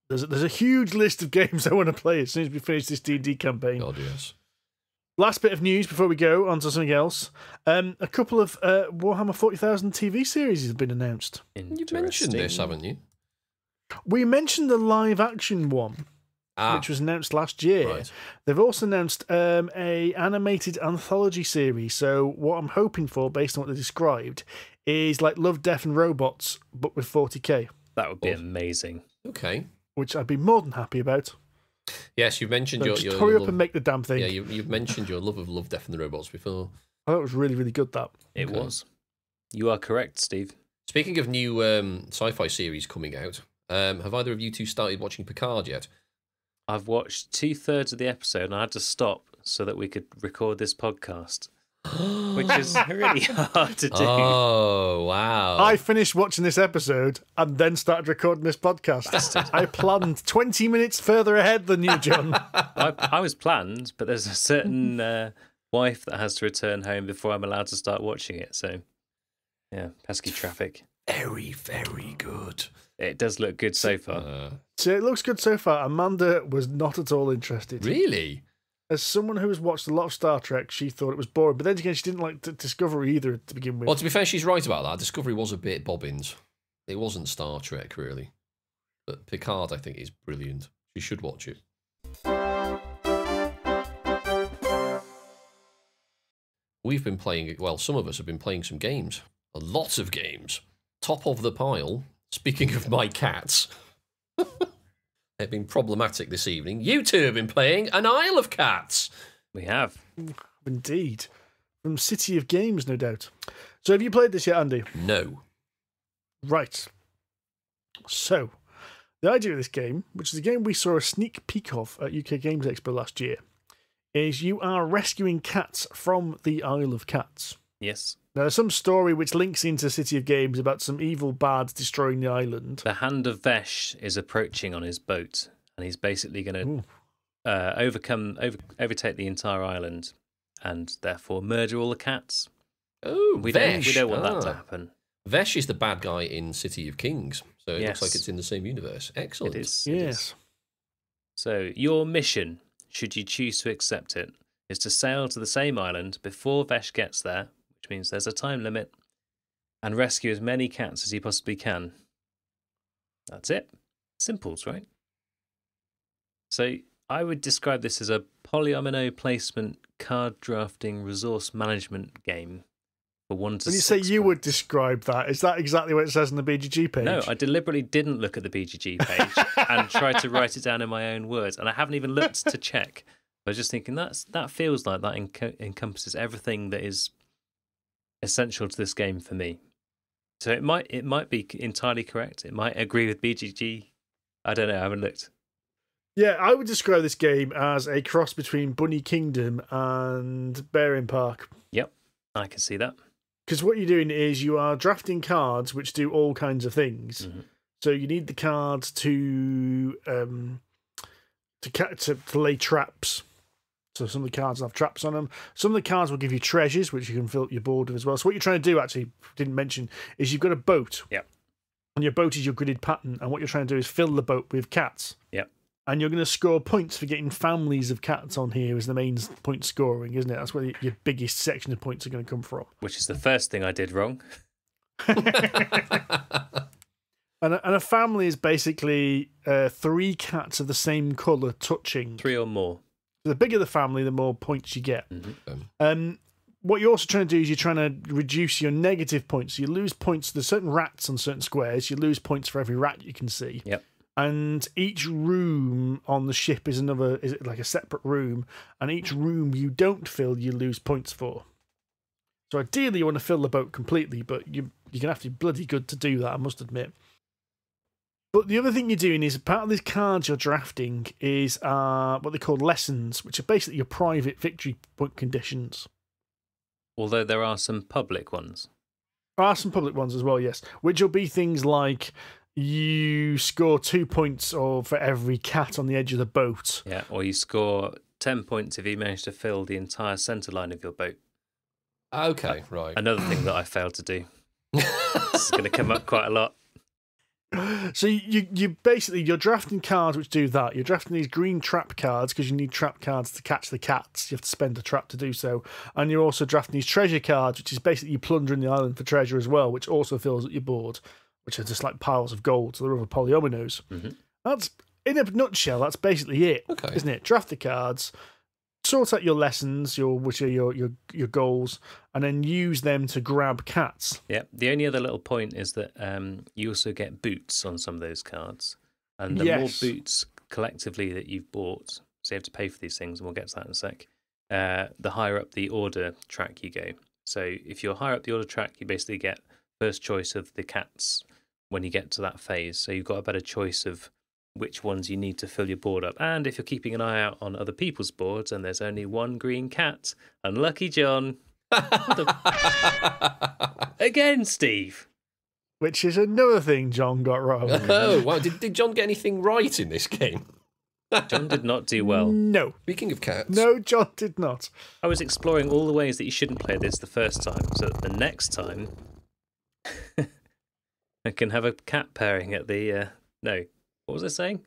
[SPEAKER 1] There's a huge list of games I want to play as soon as we finish this D&D campaign.
[SPEAKER 3] God, yes.
[SPEAKER 1] Last bit of news before we go on to something else. A couple of Warhammer 40,000 TV series have been announced.
[SPEAKER 3] You've mentioned this, haven't you?
[SPEAKER 1] We mentioned the live action one, which was announced last year.
[SPEAKER 3] Right.
[SPEAKER 1] They've also announced a animated anthology series. So what I'm hoping for, based on what they described, is Love, Death and Robots, but with 40k.
[SPEAKER 2] That would be amazing.
[SPEAKER 3] Okay.
[SPEAKER 1] Which I'd be more than happy about.
[SPEAKER 3] Yes, you've mentioned
[SPEAKER 1] So
[SPEAKER 3] your
[SPEAKER 1] just hurry up and make the damn thing.
[SPEAKER 3] Yeah, you've mentioned your love of Love, Death and the Robots before.
[SPEAKER 1] I thought it was really, really good, that.
[SPEAKER 2] It was. You are correct, Steve.
[SPEAKER 3] Speaking of new sci-fi series coming out, have either of you two started watching Picard yet?
[SPEAKER 2] I've watched 2/3 of the episode and I had to stop so that we could record this podcast, which is really hard to do.
[SPEAKER 3] Oh, wow.
[SPEAKER 1] I finished watching this episode and then started recording this podcast. I planned 20 minutes further ahead than you, John.
[SPEAKER 2] I was planned, but there's a certain wife that has to return home before I'm allowed to start watching it. So, yeah, pesky traffic.
[SPEAKER 3] Very, very good.
[SPEAKER 2] It does look good so far.
[SPEAKER 1] So it looks good so far. Amanda was not at all interested.
[SPEAKER 3] Really?
[SPEAKER 1] As someone who has watched a lot of Star Trek, she thought it was boring. But then again, she didn't like Discovery either to begin with.
[SPEAKER 3] Well, to be fair, she's right about that. Discovery was a bit bobbins. It wasn't Star Trek, really. But Picard, I think, is brilliant. You should watch it. We've been playing, well, some of us have been playing some games. A lot of games. Top of the pile, speaking of my cats, they've been problematic this evening. You two have been playing An Isle of Cats.
[SPEAKER 2] We have.
[SPEAKER 1] Indeed. From City of Games, no doubt. So have you played this yet, Andy?
[SPEAKER 3] No.
[SPEAKER 1] Right. So, the idea of this game, which is a game we saw a sneak peek of at UK Games Expo last year, is you are rescuing cats from the Isle of Cats.
[SPEAKER 2] Yes.
[SPEAKER 1] Now, there's some story which links into City of Games about some evil bards destroying the island.
[SPEAKER 2] The Hand of Vesh is approaching on his boat, and he's basically going to overtake the entire island, and therefore murder all the cats.
[SPEAKER 3] Oh,
[SPEAKER 2] we
[SPEAKER 3] Vesh.
[SPEAKER 2] don't want that to happen.
[SPEAKER 3] Vesh is the bad guy in City of Kings, so it looks
[SPEAKER 2] Yes.
[SPEAKER 3] like it's in the same universe. Excellent.
[SPEAKER 2] It is.
[SPEAKER 1] Yes.
[SPEAKER 2] So your mission, should you choose to accept it, is to sail to the same island before Vesh gets there, which means there's a time limit, and rescue as many cats as you possibly can. That's it. Simples, right? So I would describe this as a polyomino placement card drafting resource management game for 1 to 6.
[SPEAKER 1] When you say you
[SPEAKER 2] players.
[SPEAKER 1] would describe that, is that exactly what it says on the BGG page?
[SPEAKER 2] No, I deliberately didn't look at the BGG page and tried to write it down in my own words, and I haven't even looked to check. I was just thinking that feels like that encompasses everything that is essential to this game for me. So it might be entirely correct. It might agree with BGG. I don't know. I haven't looked.
[SPEAKER 1] Yeah, I would describe this game as a cross between Bunny Kingdom and Bearing Park.
[SPEAKER 2] Yep, I can see that.
[SPEAKER 1] Because what you're doing is you are drafting cards which do all kinds of things.
[SPEAKER 2] Mm-hmm.
[SPEAKER 1] So you need the cards to lay traps. So some of the cards will have traps on them. Some of the cards will give you treasures, which you can fill up your board with as well. So what you're trying to do, actually, didn't mention, is you've got a boat.
[SPEAKER 2] Yep.
[SPEAKER 1] And your boat is your gridded pattern. And what you're trying to do is fill the boat with cats.
[SPEAKER 2] Yep.
[SPEAKER 1] And you're going to score points for getting families of cats on here as the main point scoring, isn't it? That's where your biggest section of points are going to come from.
[SPEAKER 2] Which is the first thing I did wrong.
[SPEAKER 1] And a family is basically 3 cats of the same colour touching.
[SPEAKER 2] 3 or more.
[SPEAKER 1] The bigger the family, the more points you get.
[SPEAKER 2] Mm-hmm.
[SPEAKER 1] What you're also trying to do is you're trying to reduce your negative points. So you lose points. There's certain rats on certain squares. You lose points for every rat you can see.
[SPEAKER 2] Yep.
[SPEAKER 1] And each room on the ship is like a separate room. And each room you don't fill, you lose points for. So ideally, you want to fill the boat completely, but you're going to have to be bloody good to do that, I must admit. But the other thing you're doing is part of these cards you're drafting is what they call lessons, which are basically your private victory point conditions.
[SPEAKER 2] Although there are some public ones.
[SPEAKER 1] There are some public ones as well, yes. Which will be things like you score 2 points for every cat on the edge of the boat.
[SPEAKER 2] Yeah, or you score 10 points if you manage to fill the entire centre line of your boat.
[SPEAKER 3] Okay, right.
[SPEAKER 2] Another thing that I failed to do. This is going to come up quite a lot.
[SPEAKER 1] So you're drafting cards which do that. You're drafting these green trap cards because you need trap cards to catch the cats. You have to spend a trap to do so. And you're also drafting these treasure cards, which is basically you plundering the island for treasure as well, which also fills up your board, which are just like piles of gold. So they're other polyominoes.
[SPEAKER 2] Mm-hmm.
[SPEAKER 1] That's, in a nutshell, that's basically it, isn't it? Draft the cards, sort out your lessons, which are your goals, and then use them to grab cats.
[SPEAKER 2] Yeah. The only other little point is that you also get boots on some of those cards, and the more boots collectively that you've bought, so you have to pay for these things, and we'll get to that in a sec. The higher up the order track you go. So if you're higher up the order track, you basically get first choice of the cats when you get to that phase. So you've got a better choice of which ones you need to fill your board up. And if you're keeping an eye out on other people's boards and there's only one green cat, unlucky John. Again, Steve.
[SPEAKER 1] Which is another thing John got wrong.
[SPEAKER 3] Oh, wow. Did John get anything right in this game?
[SPEAKER 2] John did not do well.
[SPEAKER 1] No.
[SPEAKER 3] Speaking of cats.
[SPEAKER 1] No, John did not.
[SPEAKER 2] I was exploring all the ways that you shouldn't play this the first time, so that the next time I can have a cat pairing at the... No. What was I saying?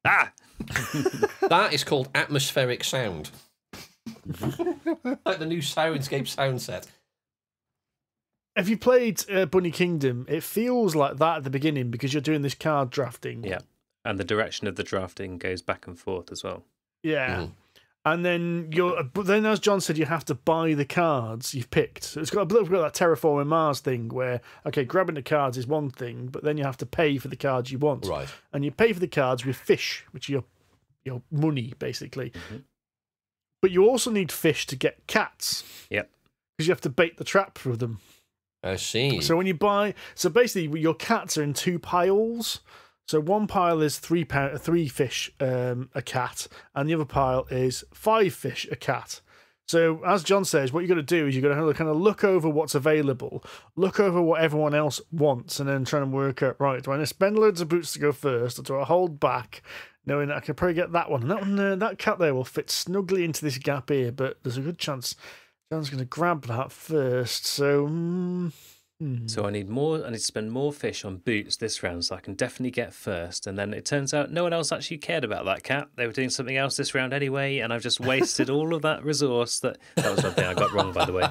[SPEAKER 3] That is called atmospheric sound. Like the new Soundscape sound set.
[SPEAKER 1] If you played Bunny Kingdom, it feels like that at the beginning because you're doing this card drafting.
[SPEAKER 2] Yeah, and the direction of the drafting goes back and forth as well.
[SPEAKER 1] Yeah. Mm. And then but then, as John said, you have to buy the cards you've picked. So it's got a bit of that Terraforming Mars thing where, okay, grabbing the cards is one thing, but then you have to pay for the cards you want.
[SPEAKER 3] Right.
[SPEAKER 1] And you pay for the cards with fish, which are your money, basically. Mm-hmm. But you also need fish to get cats.
[SPEAKER 2] Yep.
[SPEAKER 1] Because you have to bait the trap for them.
[SPEAKER 3] I see.
[SPEAKER 1] So when you buy... So basically, your cats are in 2 piles. So one pile is 3 fish a cat, and the other pile is 5 fish a cat. So as John says, what you've got to do is you've got to kind of look over what's available, look over what everyone else wants, and then try and work out, right, do I spend loads of boots to go first, or do I hold back, knowing that I can probably get that one? And that one, that cat there will fit snugly into this gap here, but there's a good chance John's going to grab that first. So...
[SPEAKER 2] So I need to spend more fish on boots this round so I can definitely get first. And then it turns out no one else actually cared about that cat. They were doing something else this round anyway, and I've just wasted all of that resource. That was one thing I got wrong, by the way.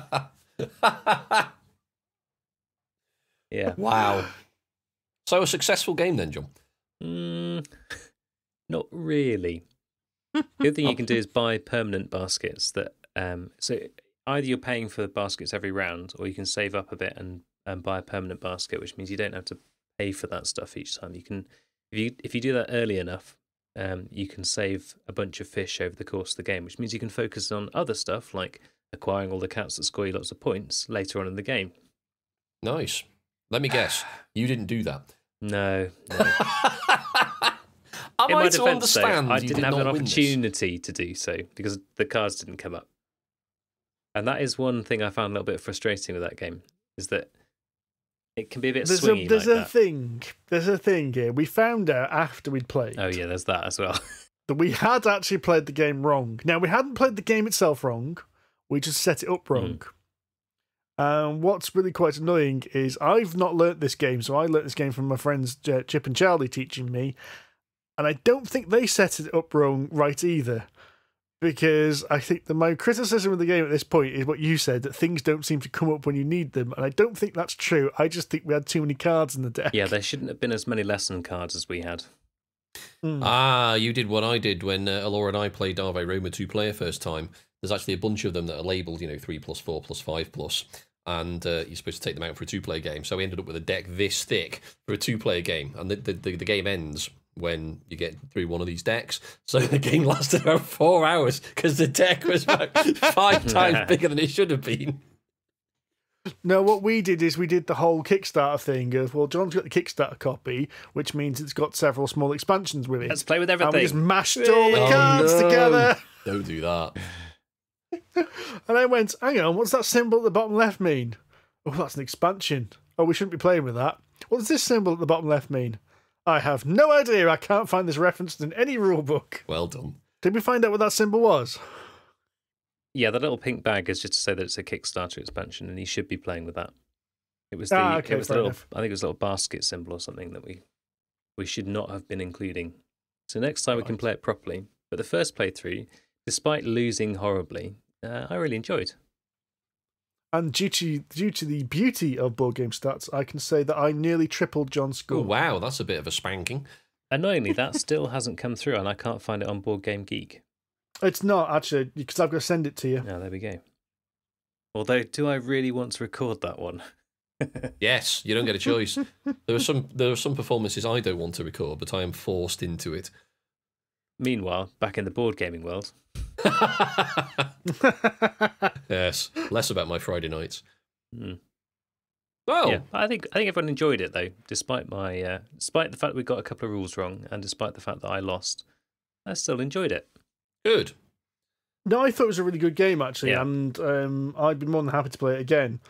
[SPEAKER 2] Yeah.
[SPEAKER 3] Wow. So a successful game then, John?
[SPEAKER 2] Not really. The other thing you can do is buy permanent baskets that so either you're paying for the baskets every round, or you can save up a bit and buy a permanent basket, which means you don't have to pay for that stuff each time. You can, if you do that early enough, you can save a bunch of fish over the course of the game, which means you can focus on other stuff like acquiring all the cats that score you lots of points later on in the game.
[SPEAKER 3] Nice. Let me guess, you didn't do that.
[SPEAKER 2] No.
[SPEAKER 3] Am I to understand?
[SPEAKER 2] I didn't have an opportunity to do so because the cards didn't come up. And that is one thing I found a little bit frustrating with that game, is that it can be a bit swingy.
[SPEAKER 1] There's a thing here. We found out after we'd played.
[SPEAKER 2] Oh yeah, there's that as well.
[SPEAKER 1] that we had actually played the game wrong. Now, we hadn't played the game itself wrong. We just set it up wrong. What's really quite annoying is I've not learnt this game, so I learnt this game from my friends Chip and Charlie teaching me, and I don't think they set it up wrong right either. Because I think my criticism of the game at this point is what you said, that things don't seem to come up when you need them, and I don't think that's true. I just think we had too many cards in the deck.
[SPEAKER 2] Yeah, there shouldn't have been as many lesson cards as we had.
[SPEAKER 3] You did what I did when Alora and I played Ave Roma 2-player first time. There's actually a bunch of them that are labelled, 3+, 4+, 5+, and you're supposed to take them out for a 2-player game. So we ended up with a deck this thick for a 2-player game, and the game ends when you get through one of these decks. So the game lasted about 4 hours because the deck was about 5 times bigger than it should have been.
[SPEAKER 1] No, what we did is we did the whole Kickstarter thing of, well, John's got the Kickstarter copy, which means it's got several small expansions with it.
[SPEAKER 2] Let's play with everything.
[SPEAKER 1] And we just mashed all the cards together.
[SPEAKER 3] Don't do that.
[SPEAKER 1] And I went, hang on, what's that symbol at the bottom left mean? Oh, that's an expansion. Oh, we shouldn't be playing with that. What does this symbol at the bottom left mean? I have no idea. I can't find this referenced in any rule book.
[SPEAKER 3] Well done.
[SPEAKER 1] Did we find out what that symbol was?
[SPEAKER 2] Yeah, the little pink bag is just to say that it's a Kickstarter expansion, and you should be playing with that. It was the,
[SPEAKER 1] okay,
[SPEAKER 2] it was the little,
[SPEAKER 1] enough.
[SPEAKER 2] I think it was a little basket symbol or something that we should not have been including. So next time we can play it properly. But the first playthrough, despite losing horribly, I really enjoyed.
[SPEAKER 1] And due to the beauty of board game stats, I can say that I nearly tripled John's score.
[SPEAKER 3] Oh, wow, that's a bit of a spanking.
[SPEAKER 2] Annoyingly, that still hasn't come through, and I can't find it on Board Game Geek.
[SPEAKER 1] It's not, actually, because I've got to send it to you.
[SPEAKER 2] Oh, there we go. Although, do I really want to record that one?
[SPEAKER 3] Yes, you don't get a choice. There are some performances I don't want to record, but I am forced into it.
[SPEAKER 2] Meanwhile, back in the board gaming world.
[SPEAKER 3] Yes, less about my Friday nights.
[SPEAKER 2] Mm.
[SPEAKER 3] Oh,
[SPEAKER 2] Yeah, I think everyone enjoyed it though, despite despite the fact we got a couple of rules wrong, and despite the fact that I lost, I still enjoyed it.
[SPEAKER 3] good.
[SPEAKER 1] No, I thought it was a really good game, actually,
[SPEAKER 2] Yeah.
[SPEAKER 1] and I'd be more than happy to play it again.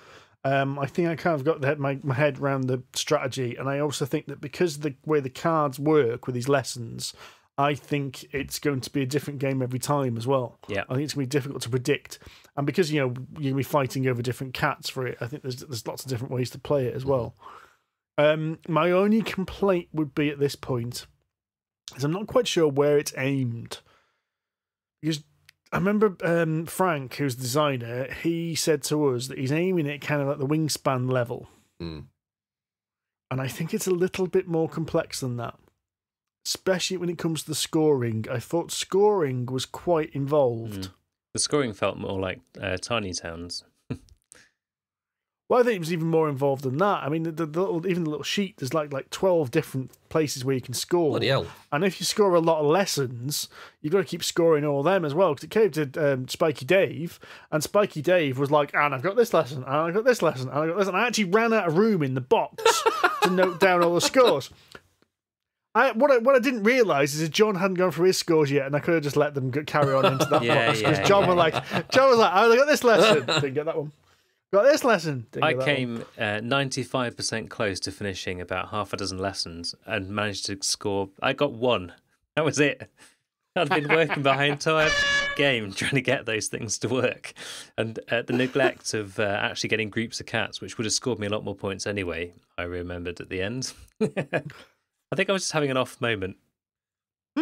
[SPEAKER 1] I think I kind of got my head around the strategy, and I also think that because of the way the cards work with these lessons, I think it's going to be a different game every time as well.
[SPEAKER 2] Yeah.
[SPEAKER 1] I think it's going to be difficult to predict. And because, you're going to be fighting over different cats for it, I think there's lots of different ways to play it as well. My only complaint would be at this point is I'm not quite sure where it's aimed. Because I remember Frank, who's the designer, he said to us that he's aiming it kind of at the wingspan level.
[SPEAKER 3] Mm.
[SPEAKER 1] And I think it's a little bit more complex than that. Especially when it comes to the scoring. I thought scoring was quite involved.
[SPEAKER 2] The scoring felt more like Tiny Towns.
[SPEAKER 1] Well, I think it was even more involved than that. I mean, even the little sheet, there's like 12 different places where you can score.
[SPEAKER 3] Bloody hell.
[SPEAKER 1] And if you score a lot of lessons, you've got to keep scoring all them as well. Because it came to Spiky Dave, and Spiky Dave was like, and I've got this lesson, and I've got this lesson, and I've got this. And I actually ran out of room in the box to note down all the scores. What I didn't realise is that John hadn't gone through his scores yet, and I could have just let them carry on into that box. Because John was like, I got this lesson. Didn't get that one. Got this lesson.
[SPEAKER 2] I came 95% close to finishing about half a dozen lessons and managed to score. I got one. That was it. I'd been working my entire game trying to get those things to work. And the neglect of actually getting groups of cats, which would have scored me a lot more points anyway, I remembered at the end. I think I was just having an off moment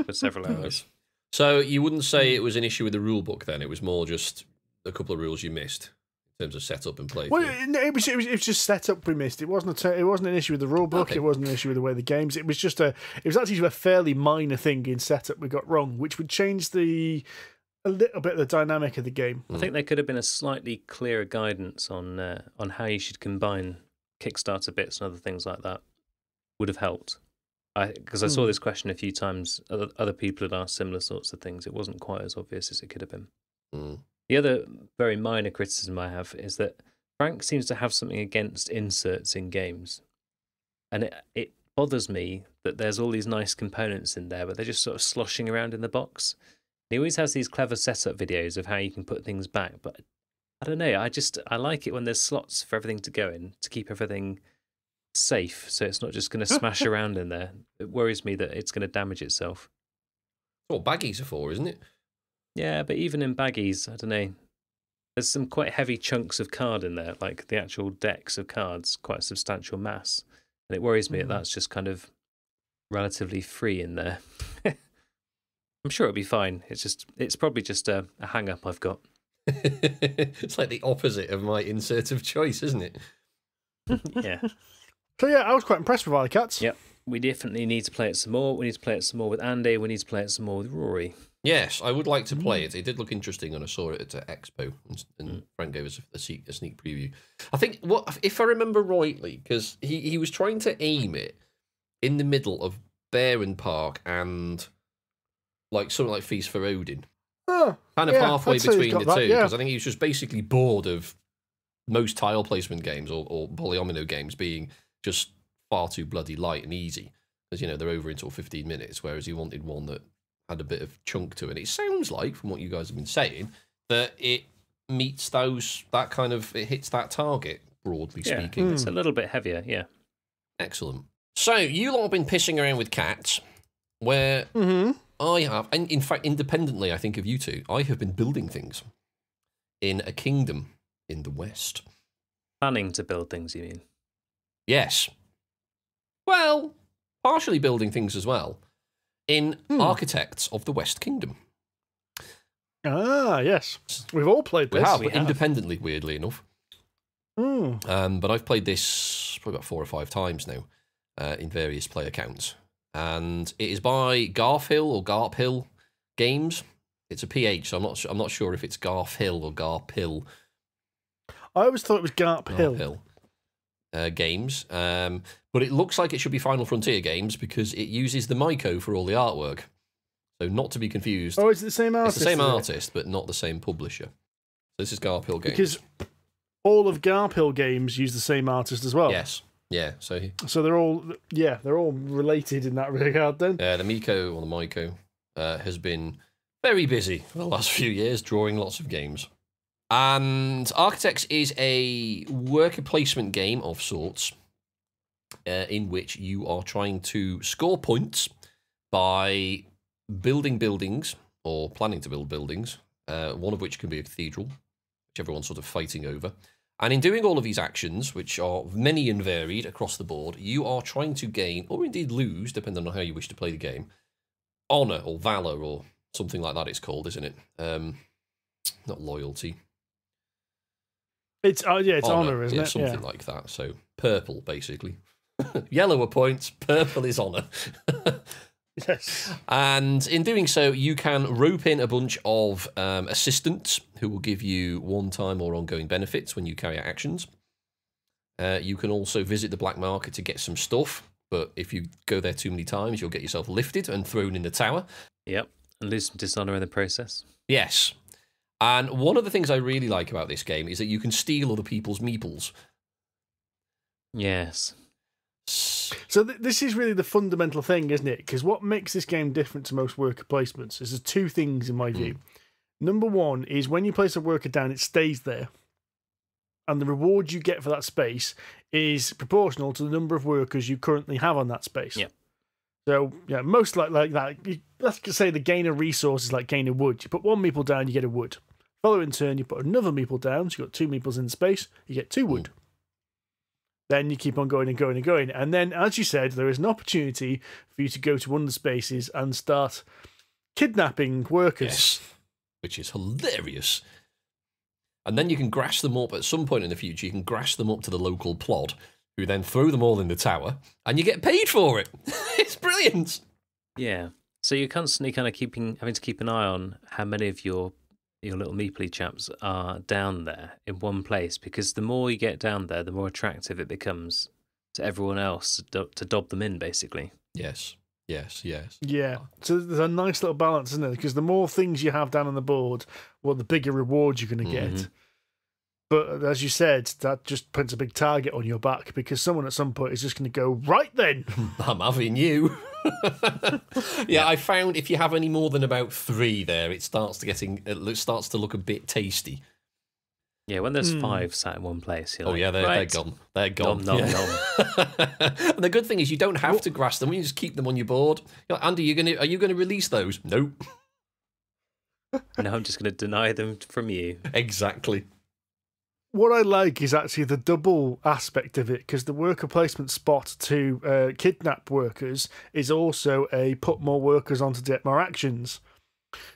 [SPEAKER 2] for several hours.
[SPEAKER 3] So you wouldn't say it was an issue with the rule book then? It was more just a couple of rules you missed in terms of setup and play.
[SPEAKER 1] Well, it was just set up we missed. It wasn't an issue with the rule book.
[SPEAKER 3] Okay.
[SPEAKER 1] It wasn't an issue with the way the games. It was actually a fairly minor thing in setup we got wrong, which would change a little bit of the dynamic of the game.
[SPEAKER 2] I think there could have been a slightly clearer guidance on how you should combine Kickstarter bits and other things like that. Would have helped. Because I saw this question a few times. Other people had asked similar sorts of things. It wasn't quite as obvious as it could have been.
[SPEAKER 3] Mm.
[SPEAKER 2] The other very minor criticism I have is that Frank seems to have something against inserts in games. And it bothers me that there's all these nice components in there, but they're just sort of sloshing around in the box. He always has these clever setup videos of how you can put things back, but I don't know. I like it when there's slots for everything to go in to keep everything safe, so it's not just going to smash around in there. It worries me that it's going to damage itself.
[SPEAKER 3] what baggies are for, isn't it?
[SPEAKER 2] Yeah, but even in baggies, I don't know. There's some quite heavy chunks of card in there, like the actual decks of cards, quite a substantial mass. And it worries me that that's just kind of relatively free in there. I'm sure it'll be fine. It's probably just a hang-up I've got.
[SPEAKER 3] It's like the opposite of my insert of choice, isn't it?
[SPEAKER 2] Yeah.
[SPEAKER 1] So yeah, I was quite impressed with Cats.
[SPEAKER 2] Yep. We definitely need to play it some more. We need to play it some more with Andy. We need to play it some more with Rory.
[SPEAKER 3] Yes, I would like to play it. It did look interesting when I saw it at Expo, and Frank gave us a sneak preview. I think, if I remember rightly, because he was trying to aim it in the middle of Baron Park and like something like Feast for Odin.
[SPEAKER 1] Oh,
[SPEAKER 3] kind of halfway between the two, because
[SPEAKER 1] yeah.
[SPEAKER 3] I think he was just basically bored of most tile placement games or polyomino games being just far too bloody light and easy, because, they're over in sort of 15 minutes, whereas he wanted one that had a bit of chunk to it. It sounds like, from what you guys have been saying, that it meets it hits that target, broadly speaking.
[SPEAKER 2] It's a little bit heavier, yeah.
[SPEAKER 3] Excellent. So, you lot have been pissing around with Cats, where I have, and in fact, independently, I think of you two, I have been building things in a kingdom in the West.
[SPEAKER 2] Planning to build things, you mean?
[SPEAKER 3] Yes. Well, partially building things as well. In Architects of the West Kingdom.
[SPEAKER 1] Ah, yes. We've all played this.
[SPEAKER 3] We have, independently, weirdly enough. But I've played this probably about 4 or 5 times now, in various play accounts. And it is by Garphill or Garphill Games. It's a PH, so I'm not sure if it's Garphill or Garphill.
[SPEAKER 1] I always thought it was Garphill.
[SPEAKER 3] Games. But it looks like it should be Final Frontier Games because it uses the Maiko for all the artwork. So not to be confused.
[SPEAKER 1] Oh, is it the same artist?
[SPEAKER 3] It's the same artist, but not the same publisher. So this is Garphill Games.
[SPEAKER 1] Because all of Garphill Games use the same artist as well.
[SPEAKER 3] Yes. Yeah. So
[SPEAKER 1] they're all related in that regard then.
[SPEAKER 3] Yeah, the Miko or the Maiko has been very busy for the last few years, drawing lots of games. And Architects is a worker placement game of sorts, in which you are trying to score points by building buildings, or planning to build buildings, one of which can be a cathedral, which everyone's sort of fighting over. And in doing all of these actions, which are many and varied across the board, you are trying to gain, or indeed lose, depending on how you wish to play the game, honour or valour, or something like that it's called, isn't it? Not loyalty.
[SPEAKER 1] It's honour, isn't it?
[SPEAKER 3] Something like that. So purple, basically. Yellow are points, purple is honour.
[SPEAKER 1] Yes.
[SPEAKER 3] And in doing so, you can rope in a bunch of assistants who will give you one-time or ongoing benefits when you carry out actions. You can also visit the black market to get some stuff, but if you go there too many times, you'll get yourself lifted and thrown in the tower.
[SPEAKER 2] Yep, and lose some dishonour in the process.
[SPEAKER 3] Yes. And one of the things I really like about this game is that you can steal other people's meeples.
[SPEAKER 2] Yes.
[SPEAKER 1] So this is really the fundamental thing, isn't it? Because what makes this game different to most worker placements is there's 2 things in my view. Number one is when you place a worker down, it stays there. And the reward you get for that space is proportional to the number of workers you currently have on that space.
[SPEAKER 2] Yeah.
[SPEAKER 1] So, yeah, most like that. Let's just say the gain of resources like gain of wood. You put 1 meeple down, you get a wood. Following turn, you put another meeple down, so you've got 2 meeples in space, you get 2 wood. Then you keep on going and going and going. And then, as you said, there is an opportunity for you to go to one of the spaces and start kidnapping workers.
[SPEAKER 3] Yes, which is hilarious. And then you can grass them up at some point in the future. You can grass them up to the local plod, who then throw them all in the tower, and you get paid for it. It's brilliant.
[SPEAKER 2] Yeah. So you're constantly kind of having to keep an eye on how many of your little meeply chaps are down there in one place, because the more you get down there, the more attractive it becomes to everyone else to dob them in, basically.
[SPEAKER 3] Yes.
[SPEAKER 1] Yeah. So there's a nice little balance, isn't there? Because the more things you have down on the board, well, the bigger rewards you're going to get. But as you said, that just puts a big target on your back, because someone at some point is just going to go, right then,
[SPEAKER 3] I'm having you. Yeah, I found if you have any more than about 3 there, it starts to look a bit tasty.
[SPEAKER 2] Yeah, when there's 5 sat in one place, you're like,
[SPEAKER 3] yeah, they're
[SPEAKER 2] right,
[SPEAKER 3] gone. They're gone.
[SPEAKER 2] nom,
[SPEAKER 3] And the good thing is you don't have to grass them. You just keep them on your board. You're like, Andy, are you going to release those? Nope.
[SPEAKER 2] No, I'm just going to deny them from you.
[SPEAKER 3] Exactly.
[SPEAKER 1] What I like is actually the double aspect of it, because the worker placement spot to kidnap workers is also a put more workers onto get more actions.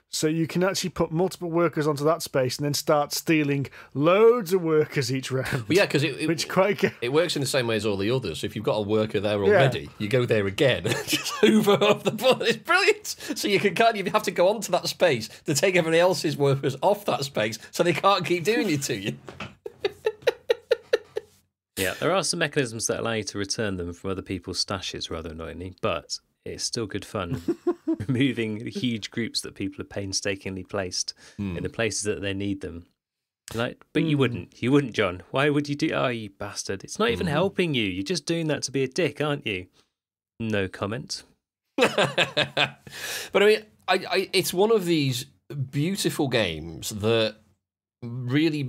[SPEAKER 1] So you can actually put multiple workers onto that space and then start stealing loads of workers each round.
[SPEAKER 3] Well, yeah, because it works in the same way as all the others. If you've got a worker there already, you go there again, just hoover up the ball. It's brilliant. So you have to go onto that space to take everybody else's workers off that space, so they can't keep doing it to you.
[SPEAKER 2] Yeah, there are some mechanisms that allow you to return them from other people's stashes, rather annoyingly, but it's still good fun. Removing huge groups that people have painstakingly placed in the places that they need them. Like, but you wouldn't, John. Why would you do? Oh, you bastard! It's not even helping you. You're just doing that to be a dick, aren't you? No comment.
[SPEAKER 3] But I mean, it's one of these beautiful games that really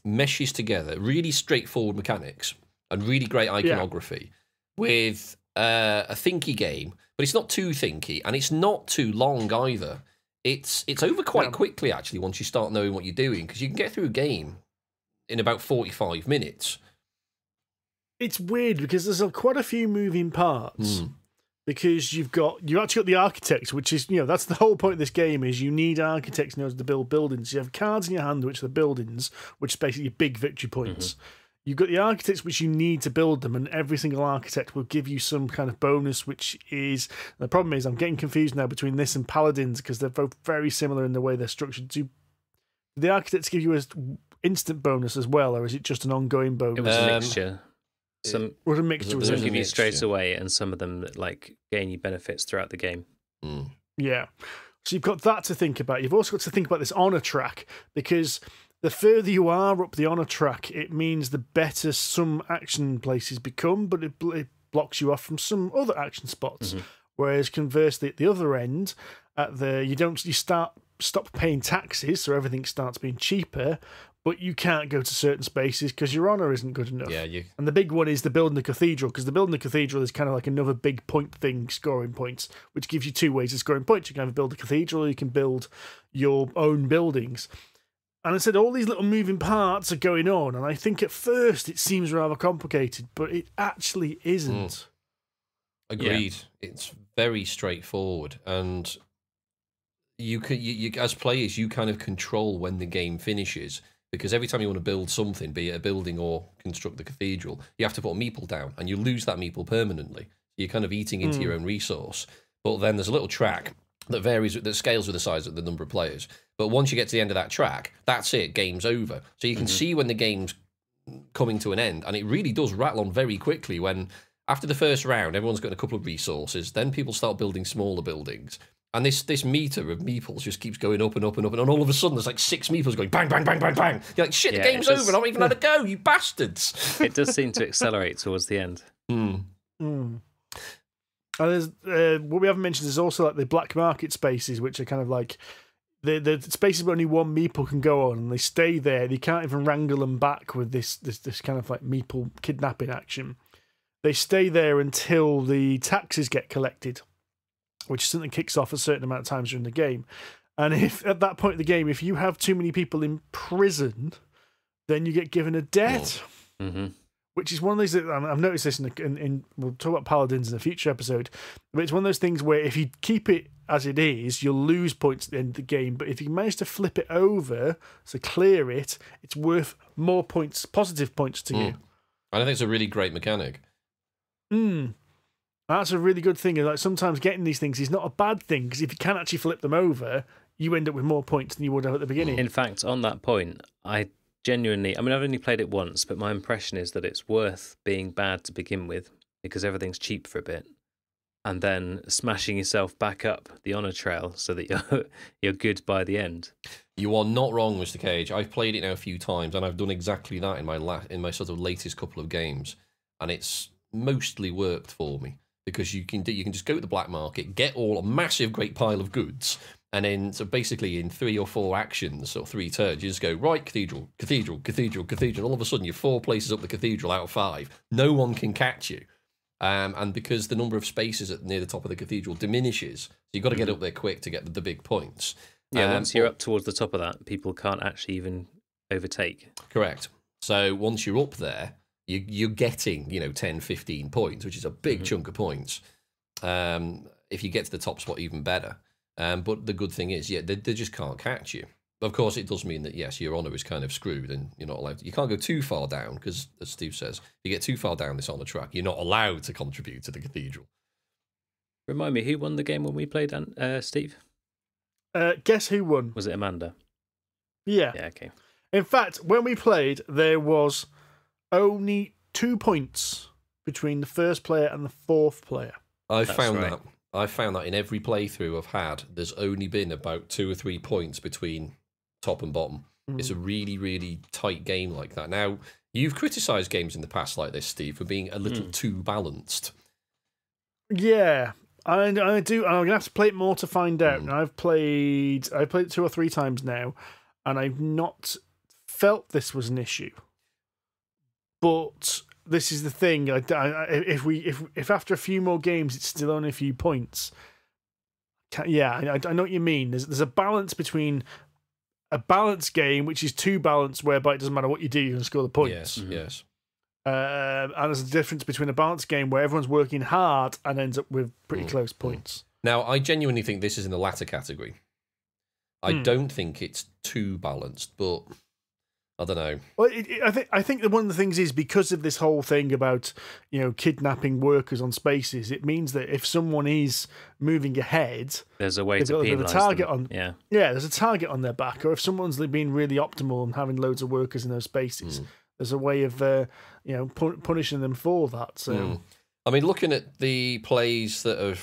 [SPEAKER 3] meshes together really straightforward mechanics and really great iconography with a thinky game, but it's not too thinky and it's not too long either. It's over quite quickly actually once you start knowing what you're doing, because you can get through a game in about 45 minutes.
[SPEAKER 1] It's weird because there's quite a few moving parts. Because you actually got the architects, which is, that's the whole point of this game, is you need architects in order to build buildings. You have cards in your hand, which are the buildings, which is basically your big victory points. You've got the architects, which you need to build them, and every single architect will give you some kind of bonus, which is... The problem is, I'm getting confused now between this and Paladins, because they're both very similar in the way they're structured. Do the architects give you an instant bonus as well, or is it just an ongoing bonus?
[SPEAKER 2] It was a mixture. Some give you straight away, and some of them that gain you benefits throughout the game.
[SPEAKER 1] Yeah. So you've got that to think about. You've also got to think about this honor track, because the further you are up the honor track, it means the better some action places become, but it blocks you off from some other action spots. Whereas conversely, at the other end, you stop paying taxes, so everything starts being cheaper. But you can't go to certain spaces because your honour isn't good enough.
[SPEAKER 3] Yeah,
[SPEAKER 1] And the big one is the building the cathedral, because the building the cathedral is kind of like another big point thing, scoring points, which gives you two ways of scoring points. You can either build a cathedral or you can build your own buildings. And I said all these little moving parts are going on, and I think at first it seems rather complicated, but it actually isn't.
[SPEAKER 3] Agreed. Yeah. It's very straightforward, and you as players, you kind of control when the game finishes. Because every time you want to build something, be it a building or construct the cathedral, you have to put a meeple down, and you lose that meeple permanently. You're kind of eating into your own resource. But then there's a little track that scales with the size of the number of players. But once you get to the end of that track, that's it, game's over. So you can see when the game's coming to an end, and it really does rattle on very quickly when, after the first round, everyone's got a couple of resources, then people start building smaller buildings. And this meter of meeples just keeps going up and up and up, and all of a sudden there's like 6 meeples going bang, bang, bang, bang, bang. You're like, shit, the game's over, and I'm not even let it go, you bastards.
[SPEAKER 2] It does seem to accelerate towards the end.
[SPEAKER 1] And there's what we haven't mentioned is also like the black market spaces, which are kind of like the spaces where only one meeple can go on, and they stay there. They can't even wrangle them back with this kind of like meeple kidnapping action. They stay there until the taxes get collected, which is something that kicks off a certain amount of times during the game. And if at that point in the game, if you have too many people in prison, then you get given a debt, which is one of those that I've noticed this in we'll talk about Paladins in a future episode, but it's one of those things where if you keep it as it is, you'll lose points at the end of the game. But if you manage to flip it over, so clear it, it's worth more points, positive points to you.
[SPEAKER 3] And I think it's a really great mechanic.
[SPEAKER 1] That's a really good thing. Like sometimes getting these things is not a bad thing, because if you can actually flip them over, you end up with more points than you would have at the beginning.
[SPEAKER 2] In fact, on that point, I've only played it once, but my impression is that it's worth being bad to begin with, because everything's cheap for a bit, and then smashing yourself back up the honour trail so that you're good by the end.
[SPEAKER 3] You are not wrong, Mr. Cage. I've played it now a few times, and I've done exactly that in my sort of latest couple of games, and it's mostly worked for me. Because you can just go to the black market, get a massive great pile of goods, And then, so basically, in 3 or 4 actions or 3 turns, you just go right, cathedral, cathedral, cathedral, cathedral. All of a sudden, you're 4 places up the cathedral out of 5. No one can catch you. And because the number of spaces near the top of the cathedral diminishes, so you've got to get up there quick to get the big points.
[SPEAKER 2] Yeah, once you're up towards the top of that, people can't actually even overtake.
[SPEAKER 3] Correct. So once you're up there, you're getting 10, 15 points, which is a big chunk of points. If you get to the top spot, even better. But the good thing is, they just can't catch you. Of course, it does mean that, yes, your honour is kind of screwed and you're not allowed to. You can't go too far down because, as Steve says, if you get too far down this honour track, you're not allowed to contribute to the cathedral.
[SPEAKER 2] Remind me, who won the game when we played, Steve?
[SPEAKER 1] Guess who won?
[SPEAKER 2] Was it Amanda?
[SPEAKER 1] Yeah.
[SPEAKER 2] Yeah, okay.
[SPEAKER 1] In fact, when we played, there was only 2 points between the first player and the 4th player.
[SPEAKER 3] I found that in every playthrough I've had, there's only been about 2 or 3 points between top and bottom. It's a really, really tight game like that. Now, you've criticised games in the past like this, Steve, for being a little too balanced.
[SPEAKER 1] Yeah, I do. I'm gonna have to play it more to find out. And I've played it 2 or 3 times now, and I've not felt this was an issue. But this is the thing. If after a few more games it's still only a few points, I know what you mean. There's a balance between a balanced game, which is too balanced, whereby it doesn't matter what you do, you can score the points.
[SPEAKER 3] Yes.
[SPEAKER 1] And there's a difference between a balanced game where everyone's working hard and ends up with pretty close points.
[SPEAKER 3] Now, I genuinely think this is in the latter category. I don't think it's too balanced, but I don't know.
[SPEAKER 1] Well, I think that one of the things is because of this whole thing about kidnapping workers on spaces. It means that if someone is moving ahead,
[SPEAKER 2] there's a way to penalise them.
[SPEAKER 1] There's a target on their back. Or if someone's being really optimal and having loads of workers in those spaces, there's a way of punishing them for that. So,
[SPEAKER 3] I mean, looking at the plays that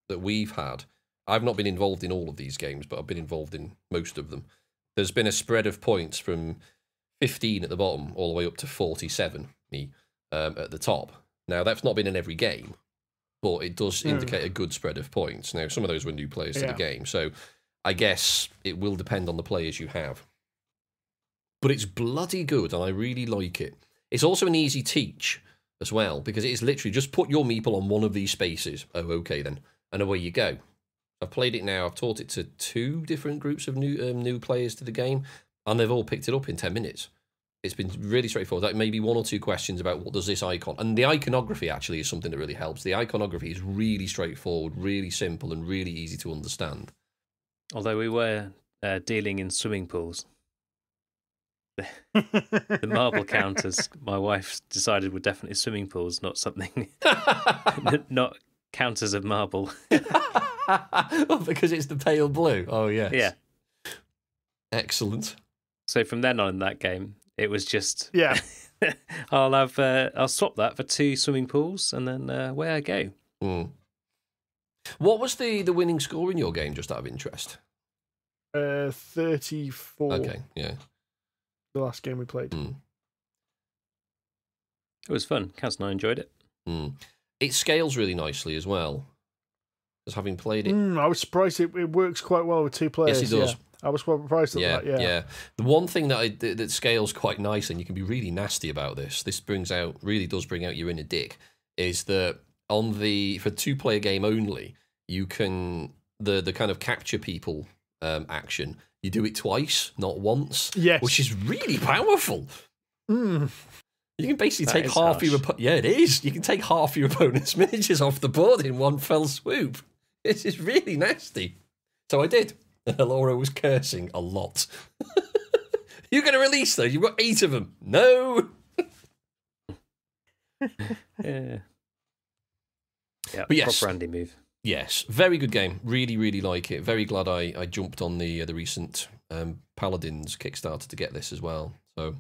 [SPEAKER 3] we've had, I've not been involved in all of these games, but I've been involved in most of them. There's been a spread of points from 15 at the bottom all the way up to 47 at the top. Now, that's not been in every game, but it does indicate a good spread of points. Now, some of those were new players to the game, so I guess it will depend on the players you have. But it's bloody good, and I really like it. It's also an easy teach as well, because it is literally just put your meeple on one of these spaces. Oh, okay then. And away you go. I've played it now. I've taught it to 2 different groups of new players to the game, and they've all picked it up in 10 minutes. It's been really straightforward. Like maybe 1 or 2 questions about what does this icon... And the iconography actually is something that really helps. The iconography is really straightforward, really simple, and really easy to understand.
[SPEAKER 2] Although we were dealing in swimming pools. The marble counters, my wife decided were definitely swimming pools, not something... not counters of marble.
[SPEAKER 3] Well, because it's the pale blue. Oh, yes.
[SPEAKER 2] Yeah.
[SPEAKER 3] Excellent.
[SPEAKER 2] So from then on in that game, it was just...
[SPEAKER 1] Yeah.
[SPEAKER 2] I'll swap that for 2 swimming pools, and then away I go.
[SPEAKER 3] What was the winning score in your game, just out of interest?
[SPEAKER 1] 34.
[SPEAKER 3] Okay, yeah.
[SPEAKER 1] The last game we played.
[SPEAKER 2] It was fun. Kaz and I enjoyed it.
[SPEAKER 3] It scales really nicely as well. As having played it,
[SPEAKER 1] I was surprised it works quite well with 2 players.
[SPEAKER 3] Yes, it does.
[SPEAKER 1] Yeah. I was quite surprised at that. Yeah.
[SPEAKER 3] The one thing that scales quite nice, and you can be really nasty about this. This really does bring out your inner dick. Is that for 2-player game only, you can the kind of capture people action. You do it twice, not once.
[SPEAKER 1] Yes,
[SPEAKER 3] which is really powerful. You can basically take half your it is. You can take half your opponent's miniatures off the board in one fell swoop. This is really nasty. So I did. And Laura was cursing a lot. You're going to release those? You've got 8 of them. No.
[SPEAKER 2] Yeah.
[SPEAKER 3] But yes,
[SPEAKER 2] proper Andy move.
[SPEAKER 3] Yes, very good game. Really, really like it. Very glad I jumped on the recent Paladins Kickstarter to get this as well. So.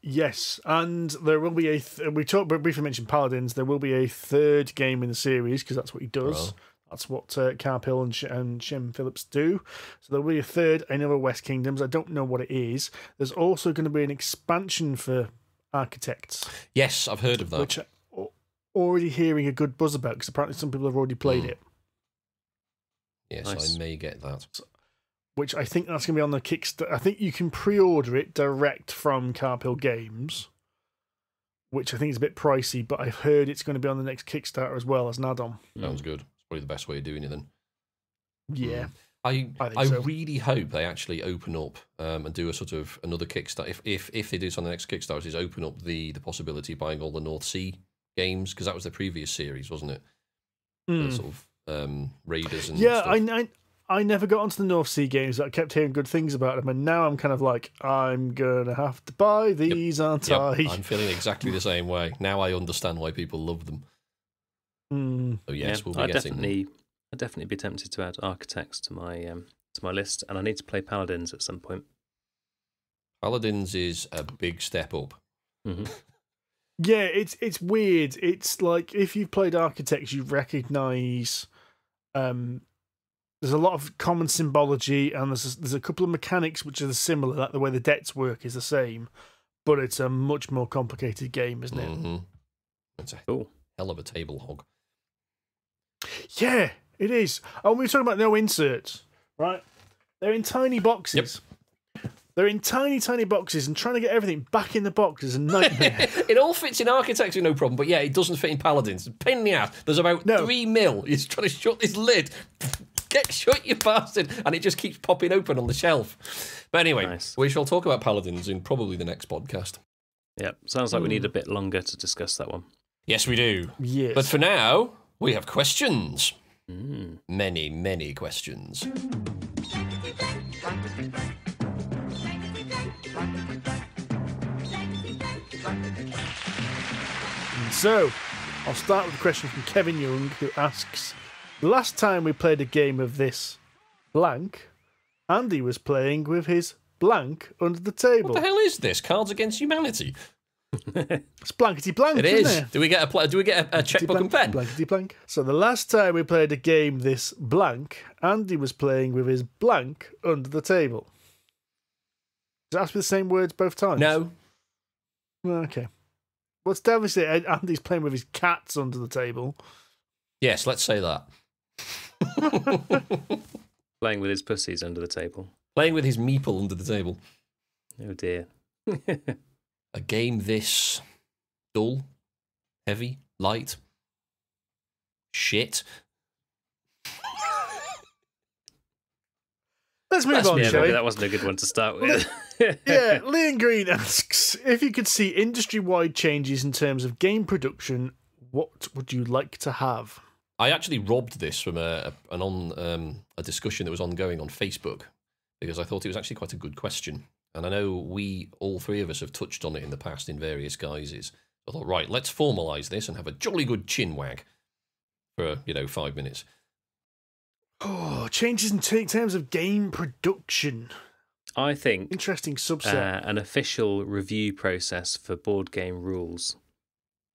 [SPEAKER 1] Yes, and there will be we briefly mentioned Paladins. There will be a 3rd game in the series because that's what he does.
[SPEAKER 3] Oh.
[SPEAKER 1] That's what Carp Hill and Shem Phillips do. So there will be a 3rd, another West Kingdoms. I don't know what it is. There's also going to be an expansion for Architects.
[SPEAKER 3] Yes, I've heard of that.
[SPEAKER 1] Which I'm already hearing a good buzz about because apparently some people have already played it.
[SPEAKER 3] Yes,
[SPEAKER 2] Nice.
[SPEAKER 3] I may get that.
[SPEAKER 1] which I think that's going to be on the Kickstarter. I think you can pre-order it direct from Carpill Games, which I think is a bit pricey, but I've heard it's going to be on the next Kickstarter as well as an add-on.
[SPEAKER 3] Sounds good. It's probably the best way of doing it then.
[SPEAKER 1] Yeah.
[SPEAKER 3] I
[SPEAKER 1] think so.
[SPEAKER 3] really hope they actually open up and do a sort of another Kickstarter. If they do this on the next Kickstarter, is open up the possibility of buying all the North Sea games, because that was the previous series, wasn't it? The sort of Raiders and
[SPEAKER 1] Yeah,
[SPEAKER 3] stuff.
[SPEAKER 1] I never got onto the North Sea games, but I kept hearing good things about them, and now I'm kind of like, I'm gonna have to buy these, aren't I?
[SPEAKER 3] I'm feeling exactly the same way. Now I understand why people love them. So yes, we'll be getting them.
[SPEAKER 2] I'd definitely be tempted to add Architects to my list, and I need to play Paladins at some point.
[SPEAKER 3] Paladins is a big step up.
[SPEAKER 2] Mm-hmm.
[SPEAKER 1] Yeah, it's weird. It's like if you've played Architects, you recognise there's a lot of common symbology, and there's a couple of mechanics which are similar. Like the way the debts work is the same, but it's a much more complicated game, isn't it?
[SPEAKER 3] Mm-hmm. It's a hell of a table hog.
[SPEAKER 1] Yeah, it is. Oh, we were talking about no inserts, right? They're in tiny boxes. They're in tiny, tiny boxes, and trying to get everything back in the box is a nightmare.
[SPEAKER 3] It all fits in Architecture, no problem, but yeah, it doesn't fit in Paladins. Pain in the ass. There's about 3 mil. He's trying to shut this lid. Get shut, you bastard! And it just keeps popping open on the shelf. But anyway, we shall talk about Paladins in probably the next podcast.
[SPEAKER 2] Yep, sounds like we need a bit longer to discuss that one.
[SPEAKER 3] Yes, we do.
[SPEAKER 1] Yes.
[SPEAKER 3] But for now, we have questions. Many, many questions.
[SPEAKER 1] So, I'll start with a question from Kevin Young, who asks, the last time we played a game of this blank, Andy was playing with his blank under the table.
[SPEAKER 3] What the hell is this? Cards Against Humanity?
[SPEAKER 1] It's blankety blank,
[SPEAKER 3] It
[SPEAKER 1] isn't
[SPEAKER 3] is.
[SPEAKER 1] it?
[SPEAKER 3] Do we get a checkbook and pen?
[SPEAKER 1] Blankety blank. So the last time we played a game this blank, Andy was playing with his blank under the table. Does it have to be the same words both times?
[SPEAKER 3] No.
[SPEAKER 1] Well, okay. What's David say? Andy's playing with his cats under the table.
[SPEAKER 3] Yes, let's say that.
[SPEAKER 2] Playing with his pussies under the table.
[SPEAKER 3] Playing with his meeple under the table.
[SPEAKER 2] Oh dear.
[SPEAKER 3] A game this dull, heavy, light, shit.
[SPEAKER 1] Let's move on,
[SPEAKER 2] Yeah,
[SPEAKER 1] shall
[SPEAKER 2] maybe
[SPEAKER 1] we?
[SPEAKER 2] that wasn't a good one to start with.
[SPEAKER 1] Yeah, Leon Green asks, if you could see industry-wide changes in terms of game production, what would you like to have?
[SPEAKER 3] I actually robbed this from a discussion that was ongoing on Facebook because I thought it was actually quite a good question. And I know all three of us have touched on it in the past in various guises. I thought, right, let's formalise this and have a jolly good chin wag for, 5 minutes.
[SPEAKER 1] Oh, changes in terms of game production.
[SPEAKER 2] I think
[SPEAKER 1] Interesting subset.
[SPEAKER 2] an official review process for board game rules.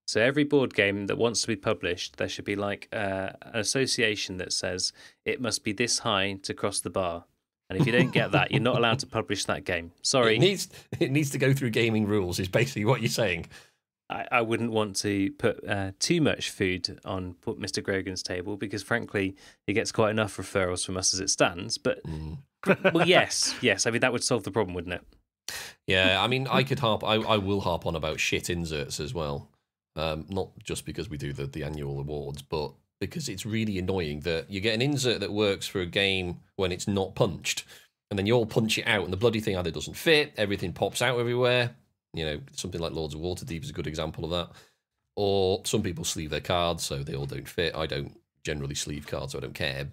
[SPEAKER 2] So every board game that wants to be published, there should be like an association that says it must be this high to cross the bar. And if you don't get that, you're not allowed to publish that game. Sorry.
[SPEAKER 3] It needs to go through gaming rules, is basically what you're saying.
[SPEAKER 2] I wouldn't want to put too much food on Mr. Grogan's table because, frankly, he gets quite enough referrals from us as it stands. But, well, yes. I mean, that would solve the problem, wouldn't it?
[SPEAKER 3] Yeah, I mean, I will harp on about shit inserts as well. Not just because we do the annual awards, but because it's really annoying that you get an insert that works for a game when it's not punched, and then you all punch it out, and the bloody thing either doesn't fit, everything pops out everywhere. Something like Lords of Waterdeep is a good example of that. Or some people sleeve their cards, so they all don't fit. I don't generally sleeve cards, so I don't care.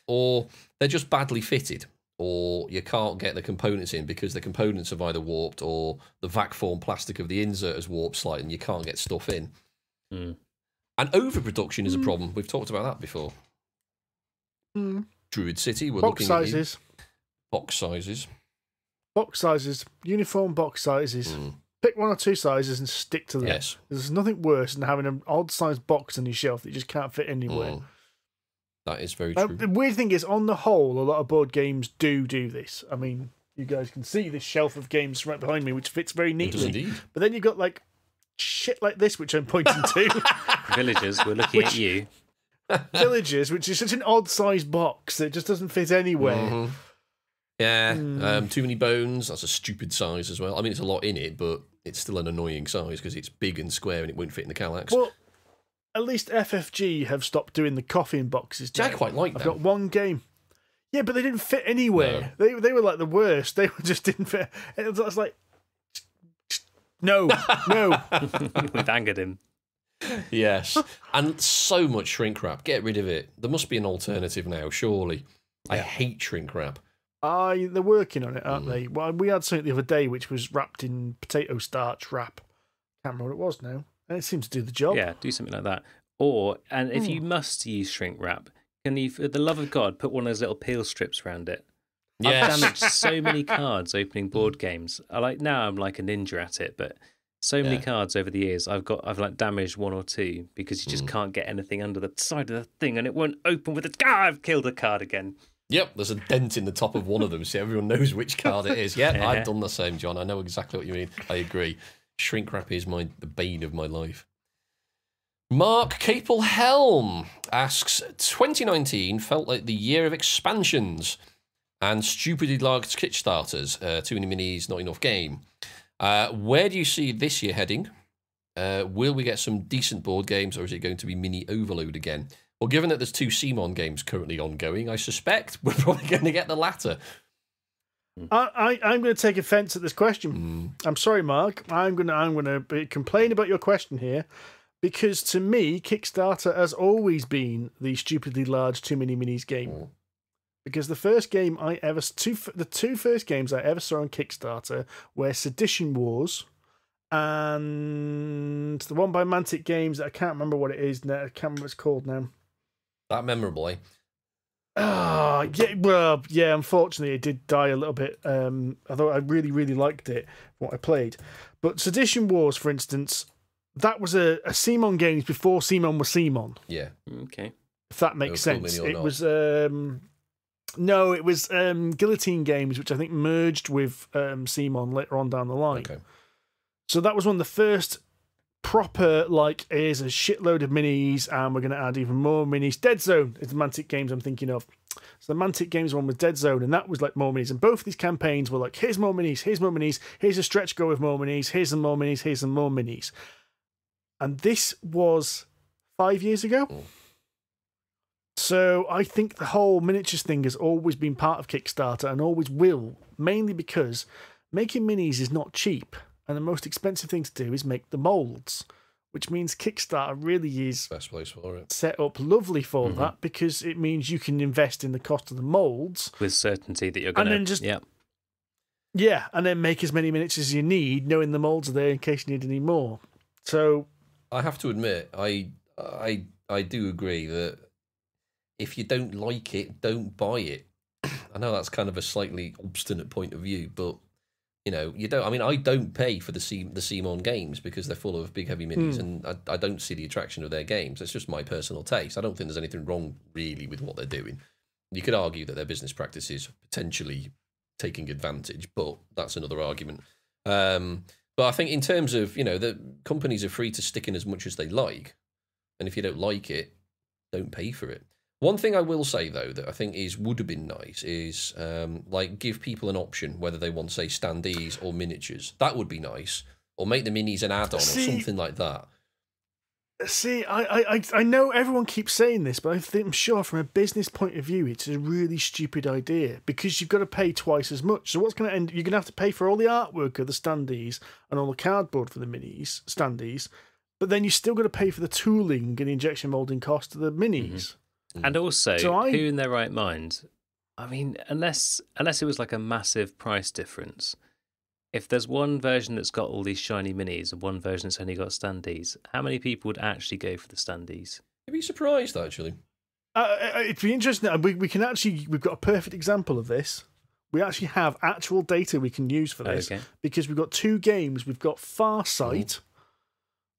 [SPEAKER 3] Or they're just badly fitted, or you can't get the components in because the components have either warped or the vac form plastic of the insert has warped slightly and you can't get stuff in. And overproduction is a problem. We've talked about that before. Druid City, we're
[SPEAKER 1] box
[SPEAKER 3] looking
[SPEAKER 1] sizes.
[SPEAKER 3] at box sizes.
[SPEAKER 1] Box sizes. Uniform box sizes. Pick one or two sizes and stick to them.
[SPEAKER 3] Yes.
[SPEAKER 1] There's nothing worse than having an odd-sized box on your shelf that you just can't fit anywhere.
[SPEAKER 3] That is very true.
[SPEAKER 1] The weird thing is, on the whole, a lot of board games do this. I mean, you guys can see this shelf of games right behind me, which fits very
[SPEAKER 3] It does
[SPEAKER 1] neatly.
[SPEAKER 3] indeed.
[SPEAKER 1] But then you've got, like, shit like this, which I'm pointing to.
[SPEAKER 2] Villagers, we're looking at you.
[SPEAKER 1] Villagers, which is such an odd-sized box that just doesn't fit anywhere.
[SPEAKER 3] Mhm. Yeah, Too Many Bones, that's a stupid size as well. I mean, it's a lot in it, but it's still an annoying size because it's big and square and it won't fit in the Kallax.
[SPEAKER 1] Well, at least FFG have stopped doing the coffin boxes now.
[SPEAKER 3] I quite like
[SPEAKER 1] I've
[SPEAKER 3] them.
[SPEAKER 1] got one game. Yeah, but they didn't fit anywhere. They were like the worst. They just didn't fit. It was like, no.
[SPEAKER 2] We've angered him.
[SPEAKER 3] Yes, and so much shrink wrap. Get rid of it. There must be an alternative now, surely. I hate shrink wrap.
[SPEAKER 1] They're working on it, aren't they? Well, we had something the other day which was wrapped in potato starch wrap. Can't remember what it was now. And it seemed to do the job.
[SPEAKER 2] Yeah, do something like that. And if you must use shrink wrap, can you, for the love of God, put one of those little peel strips around it?
[SPEAKER 3] Yes.
[SPEAKER 2] I've damaged so many cards opening board games. Now I'm like a ninja at it, but so many cards over the years I've like damaged one or two because you just can't get anything under the side of the thing and it won't open with it. I've killed a card again.
[SPEAKER 3] Yep, there's a dent in the top of one of them, so everyone knows which card it is. Yeah, I've done the same, John. I know exactly what you mean. I agree. Shrink wrap is the bane of my life. Mark Capel-Helm asks, 2019 felt like the year of expansions and stupidly large Kickstarters. Too many minis, not enough game. Where do you see this year heading? Will we get some decent board games, or is it going to be mini overload again? Well, given that there's 2 CMON games currently ongoing, I suspect we're probably going to get the latter.
[SPEAKER 1] I'm going to take offence at this question. I'm sorry, Mark. I'm going to complain about your question here, because to me, Kickstarter has always been the stupidly large Too Many Minis game. Because the first game the two first games I ever saw on Kickstarter were Sedition Wars and the one by Mantic Games that I can't remember what it is now. I can't remember what it's called now.
[SPEAKER 3] That memorable, eh?
[SPEAKER 1] Oh, yeah, well, yeah, unfortunately it did die a little bit, although I really, really liked it, what I played. But Sedition Wars, for instance, that was a CMON games before CMON was CMON.
[SPEAKER 3] Yeah.
[SPEAKER 2] Okay.
[SPEAKER 1] If that makes sense. It was... No, it was Guillotine Games, which I think merged with CMON later on down the line.
[SPEAKER 3] Okay. So
[SPEAKER 1] that was one of the first proper, here's a shitload of minis, and we're going to add even more minis. Dead Zone is the Mantic Games I'm thinking of. So the Mantic Games one was Dead Zone, and that was like more minis. And both of these campaigns were like, here's more minis, here's more minis, here's a stretch goal with more minis, here's some more minis, here's some more minis. And this was 5 years ago. So I think the whole miniatures thing has always been part of Kickstarter and always will, mainly because making minis is not cheap, and the most expensive thing to do is make the molds, which means Kickstarter really is
[SPEAKER 3] best place for it.
[SPEAKER 1] Set up lovely for that, because it means you can invest in the cost of the molds
[SPEAKER 2] with certainty that you're going to
[SPEAKER 1] and then make as many miniatures as you need, knowing the molds are there in case you need any more. So
[SPEAKER 3] I have to admit, I do agree that if you don't like it, don't buy it. I know that's kind of a slightly obstinate point of view, but you don't. I mean, I don't pay for the CMON games because they're full of big heavy minis, and I don't see the attraction of their games. It's just my personal taste. I don't think there's anything wrong really with what they're doing. You could argue that their business practices potentially taking advantage, but that's another argument. But I think in terms of the companies are free to stick in as much as they like, and if you don't like it, don't pay for it. One thing I will say, though, that I think would have been nice is give people an option whether they want, say, standees or miniatures. That would be nice. Or make the minis an add-on or something like that.
[SPEAKER 1] See, I know everyone keeps saying this, but I'm sure from a business point of view, it's a really stupid idea because you've got to pay twice as much. So what's going to end? You're going to have to pay for all the artwork of the standees and all the cardboard for the standees, but then you still got to pay for the tooling and the injection molding cost of the minis.
[SPEAKER 2] And also, who in their right mind? I mean, unless it was like a massive price difference, if there's one version that's got all these shiny minis and one version that's only got standees, how many people would actually go for the standees?
[SPEAKER 3] You'd be surprised, actually.
[SPEAKER 1] It'd be interesting. We've got a perfect example of this. We actually have actual data we can use for this because we've got 2 games. We've got Farsight,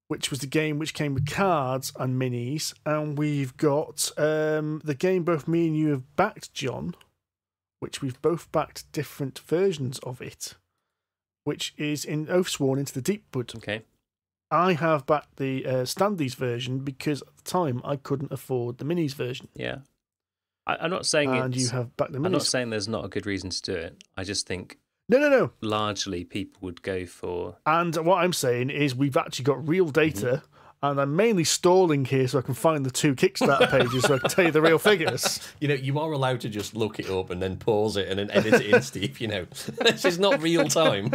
[SPEAKER 1] which was the game which came with cards and minis, and we've got the game both me and you have backed, John, which we've both backed different versions of it, which is in Oathsworn Into the Deepwood.
[SPEAKER 2] Okay.
[SPEAKER 1] I have backed the Standees version because at the time I couldn't afford the minis version.
[SPEAKER 2] Yeah. I'm not saying
[SPEAKER 1] and you have backed the minis.
[SPEAKER 2] I'm not saying there's not a good reason to do it. I just think
[SPEAKER 1] no.
[SPEAKER 2] largely people would go for.
[SPEAKER 1] And what I'm saying is we've actually got real data, and I'm mainly stalling here so I can find the 2 Kickstarter pages so I can tell you the real figures.
[SPEAKER 3] You know, you are allowed to just look it up and then pause it and then edit it in, Steve. You know, this is not real time.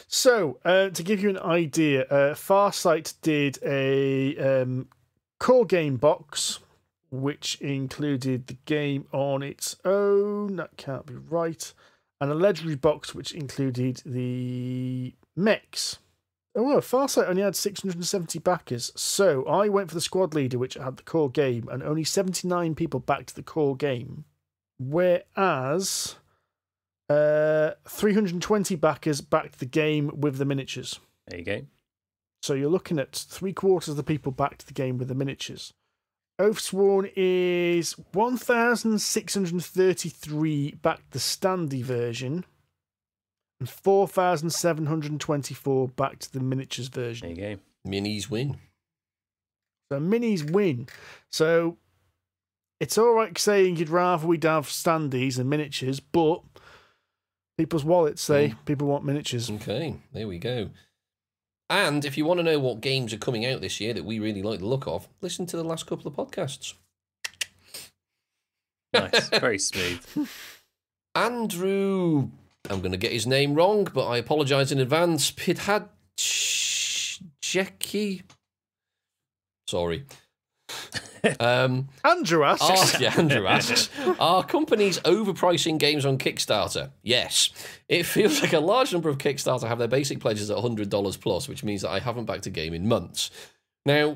[SPEAKER 1] So, to give you an idea, Farsight did a core game box, which included the game on its own. That can't be right. And a legendary box, which included the mechs. Oh, well, Farsight only had 670 backers. So, I went for the squad leader, which had the core game, and only 79 people backed the core game. Whereas 320 backers backed the game with the miniatures.
[SPEAKER 2] There you go.
[SPEAKER 1] So you're looking at 3/4 of the people backed the game with the miniatures. Oathsworn is 1,633 backed the Standee version, and 4,724 backed the miniatures version.
[SPEAKER 2] There you go.
[SPEAKER 3] Minis win.
[SPEAKER 1] So minis win. So it's all right saying you'd rather we'd have Standees and miniatures, but people's wallets say people want miniatures.
[SPEAKER 3] Okay, there we go. And if you want to know what games are coming out this year that we really like the look of, listen to the last couple of podcasts.
[SPEAKER 2] Nice. Very smooth.
[SPEAKER 3] Andrew, I'm going to get his name wrong, but I apologise in advance. Pidhadjeki. Sorry.
[SPEAKER 1] Andrew asks.
[SPEAKER 3] Andrew asks, are companies overpricing games on Kickstarter? Yes. It feels like a large number of Kickstarter have their basic pledges at $100 plus, which means that I haven't backed a game in months. Now,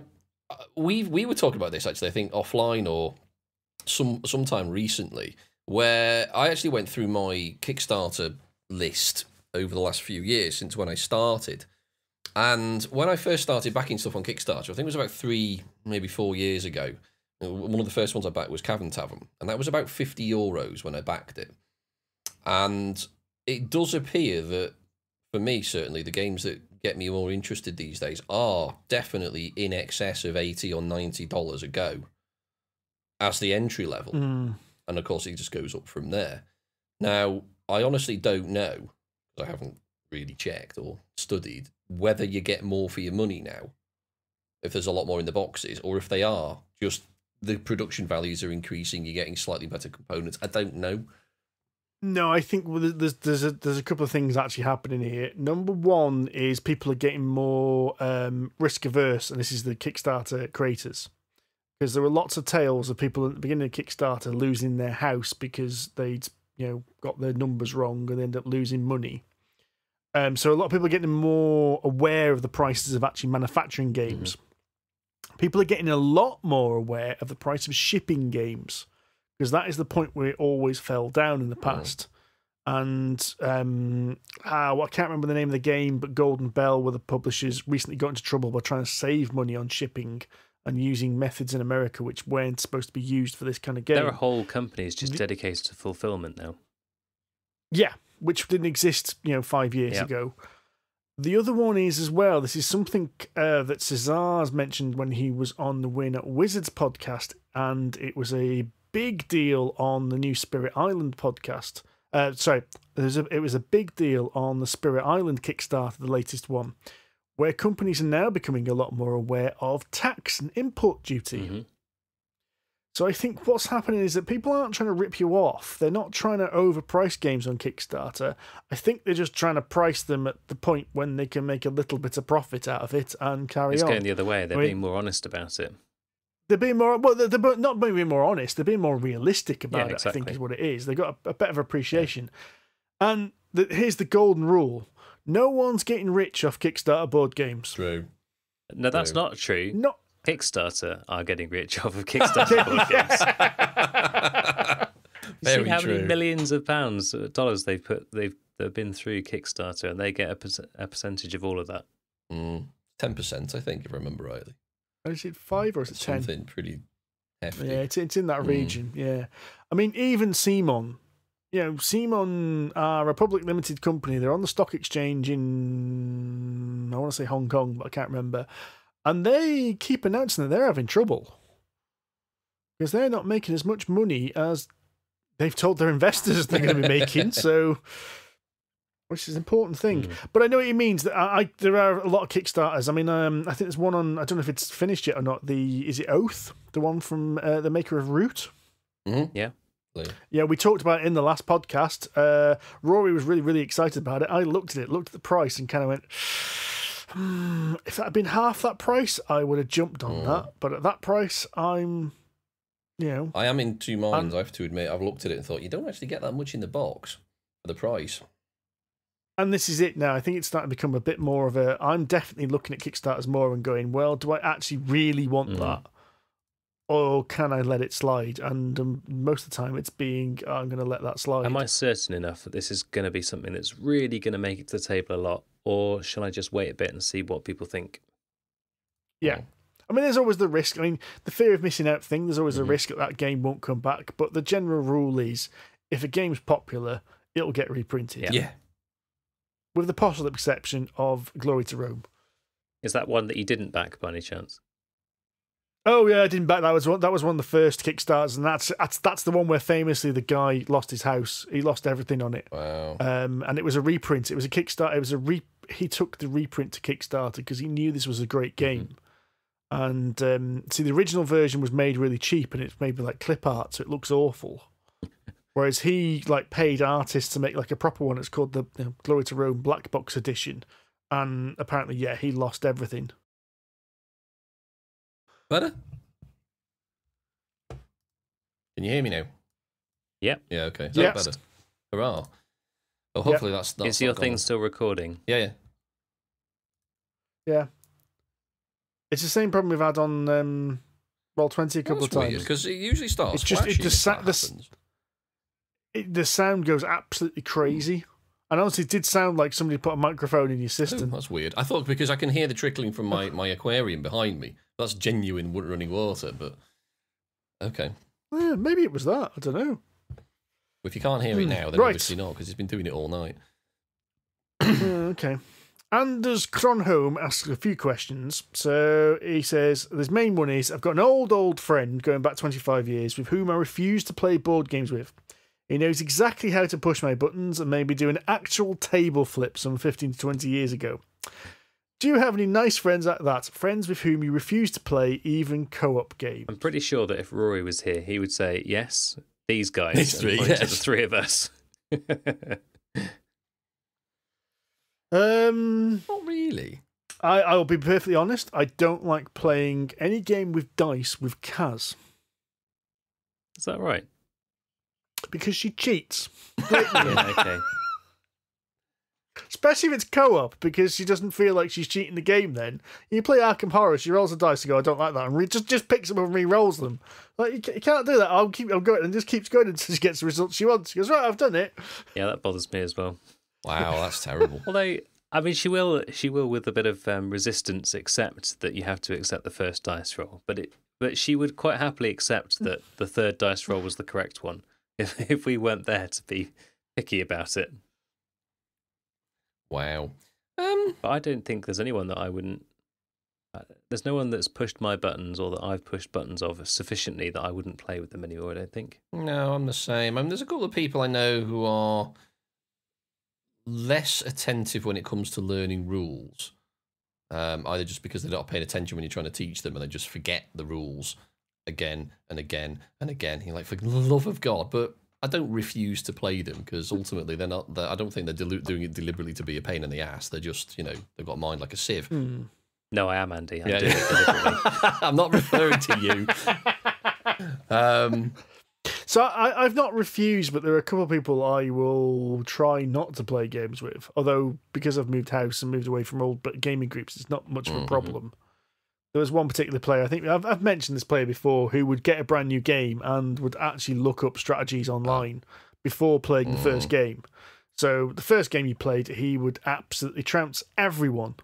[SPEAKER 3] we were talking about this, actually, I think, offline or sometime recently, where I actually went through my Kickstarter list over the last few years since when I started. And when I first started backing stuff on Kickstarter, I think it was about 3, maybe 4 years ago. One of the first ones I backed was Cavern Tavern, and that was about €50 when I backed it. And it does appear that, for me certainly, the games that get me more interested these days are definitely in excess of $80 or $90 a go as the entry level. And of course, it just goes up from there. Now, I honestly don't know, because I haven't really checked or studied, whether you get more for your money now, if there's a lot more in the boxes, or if they are just the production values are increasing, you're getting slightly better components. I don't know.
[SPEAKER 1] No, I think there's a couple of things actually happening here. Number one is people are getting more risk averse, and this is the Kickstarter creators, because there were lots of tales of people at the beginning of Kickstarter losing their house because they'd got their numbers wrong and end up losing money. So a lot of people are getting more aware of the prices of actually manufacturing games. People are getting a lot more aware of the price of shipping games, because that is the point where it always fell down in the past. And I can't remember the name of the game, but Golden Bell, where the publishers recently got into trouble by trying to save money on shipping and using methods in America which weren't supposed to be used for this kind of game.
[SPEAKER 2] There are whole companies just dedicated to fulfillment now.
[SPEAKER 1] Yeah, which didn't exist, 5 years ago. The other one is as well, this is something that Cesar's mentioned when he was on the Win at Wizards podcast, and it was a big deal on the new Spirit Island podcast. It was a big deal on the Spirit Island Kickstarter, the latest one, where companies are now becoming a lot more aware of tax and import duty. So I think what's happening is that people aren't trying to rip you off. They're not trying to overprice games on Kickstarter. I think they're just trying to price them at the point when they can make a little bit of profit out of it and carry on.
[SPEAKER 2] It's going the other way. They're being more honest about it.
[SPEAKER 1] They're being more, well, they're not being more honest. They're being more realistic about it,
[SPEAKER 2] exactly.
[SPEAKER 1] I think is what it is. They've got a better appreciation. Yeah. And here's the golden rule. No one's getting rich off Kickstarter board games.
[SPEAKER 3] True.
[SPEAKER 2] No, that's not true.
[SPEAKER 1] Not
[SPEAKER 2] Kickstarter are getting rich off of Kickstarter board games.
[SPEAKER 3] Very
[SPEAKER 2] See how
[SPEAKER 3] true.
[SPEAKER 2] many millions of dollars they've been through Kickstarter, and they get a percentage of all of that.
[SPEAKER 3] 10%, I think, if I remember rightly.
[SPEAKER 1] Is it 5 or is it 10?
[SPEAKER 3] Something pretty hefty.
[SPEAKER 1] Yeah, it's in that region. Yeah, I mean, even Simon, Simon are a public limited company. They're on the stock exchange in, I want to say Hong Kong, but I can't remember. And they keep announcing that they're having trouble because they're not making as much money as they've told their investors they're going to be making. So, which is an important thing. But I know what he means. That there are a lot of Kickstarters. I mean, I think there's one on, I don't know if it's finished yet or not. Is it Oath? The one from the maker of Root?
[SPEAKER 3] Mm-hmm.
[SPEAKER 2] Yeah.
[SPEAKER 1] Yeah, we talked about it in the last podcast. Rory was really, really excited about it. I looked at the price, and kind of went, if that had been half that price, I would have jumped on that. But at that price, I am in two minds, I have to admit. I've looked at it and thought, you don't actually get that much in the box for the price. And this is it now. I think it's starting to become a bit more of a... I'm definitely looking at Kickstarters more and going, well, do I actually really want that? Or can I let it slide? And most of the time it's being, I'm going to let that slide.
[SPEAKER 2] Am I certain enough that this is going to be something that's really going to make it to the table a lot? Or shall I just wait a bit and see what people think?
[SPEAKER 1] Yeah. I mean, there's always the risk. I mean, the fear of missing out thing, there's always a risk that game won't come back. But the general rule is, if a game's popular, it'll get reprinted.
[SPEAKER 3] Yeah.
[SPEAKER 1] With the possible exception of Glory to Rome.
[SPEAKER 2] Is that one that you didn't back by any chance?
[SPEAKER 1] Oh yeah, I didn't back. That was one of the first Kickstarters, and that's the one where famously the guy lost his house. He lost everything on it.
[SPEAKER 3] Wow.
[SPEAKER 1] And it was a reprint. It was a Kickstarter. He took the reprint to Kickstarter because he knew this was a great game. And see, the original version was made really cheap, and it's made with like clip art, so it looks awful. Whereas he paid artists to make like a proper one. It's called the Glory to Rome Black Box Edition, and apparently, he lost everything.
[SPEAKER 3] Better? Can you hear me now?
[SPEAKER 2] Yep.
[SPEAKER 3] Yeah, okay. Is that better? Hurrah. Oh, hopefully that's
[SPEAKER 2] Is your thing still recording?
[SPEAKER 3] Yeah.
[SPEAKER 1] Yeah. It's the same problem we've had on Roll20 a couple of times.
[SPEAKER 3] Because it usually starts.
[SPEAKER 1] It's just the sound goes absolutely crazy. And honestly, it did sound like somebody put a microphone in your system.
[SPEAKER 3] Oh, that's weird. I thought because I can hear the trickling from my aquarium behind me. That's genuine running water, but okay.
[SPEAKER 1] Yeah, maybe it was that. I don't know.
[SPEAKER 3] If you can't hear it now, then obviously not, because he's been doing it all night.
[SPEAKER 1] Okay. Anders Kronholm asks a few questions. So he says, his main one is, I've got an old friend going back 25 years with whom I refuse to play board games with. He knows exactly how to push my buttons and maybe do an actual table flip some 15 to 20 years ago. Do you have any nice friends like that? Friends with whom you refuse to play even co-op games?
[SPEAKER 2] I'm pretty sure that if Rory was here, he would say, yes, these guys.
[SPEAKER 3] These three,
[SPEAKER 2] to the three of us.
[SPEAKER 3] Not really.
[SPEAKER 1] I'll be perfectly honest. I don't like playing any game with dice with Kaz.
[SPEAKER 2] Is that right?
[SPEAKER 1] Because she cheats.
[SPEAKER 2] Yeah, okay.
[SPEAKER 1] Especially if it's co-op, because she doesn't feel like she's cheating the game then. You play Arkham Horror, she rolls a dice and go, I don't like that, and just picks them up and re-rolls them. Like, you can't do that. I'll go and just keeps going until she gets the results she wants. She goes, right, I've done it.
[SPEAKER 2] Yeah, that bothers me as well.
[SPEAKER 3] Wow, that's terrible.
[SPEAKER 2] Although, I mean, she will with a bit of resistance accept that you have to accept the first dice roll, but she would quite happily accept that the third dice roll was the correct one if we weren't there to be picky about it.
[SPEAKER 3] Wow.
[SPEAKER 2] But I don't think there's anyone that I wouldn't. There's no one that's pushed my buttons or that I've pushed buttons of sufficiently that I wouldn't play with them anymore. I don't think.
[SPEAKER 3] No, I'm the same. I mean, there's a couple of people I know who are less attentive when it comes to learning rules. Either just because they're not paying attention when you're trying to teach them, and they just forget the rules again and again and again. You're like, for the love of God, but. I don't refuse to play them because ultimately they're not. I don't think they're doing it deliberately to be a pain in the ass. They're just, they've got a mind like a sieve.
[SPEAKER 2] No, I am Andy. I'm doing it deliberately.
[SPEAKER 3] I'm not referring to you.
[SPEAKER 1] So I've not refused, but there are a couple of people I will try not to play games with. Although because I've moved house and moved away from old gaming groups, it's not much of a problem. There was one particular player, I think I've mentioned this player before, who would get a brand new game and would actually look up strategies online before playing the first game. So the first game you played, he would absolutely trounce everyone.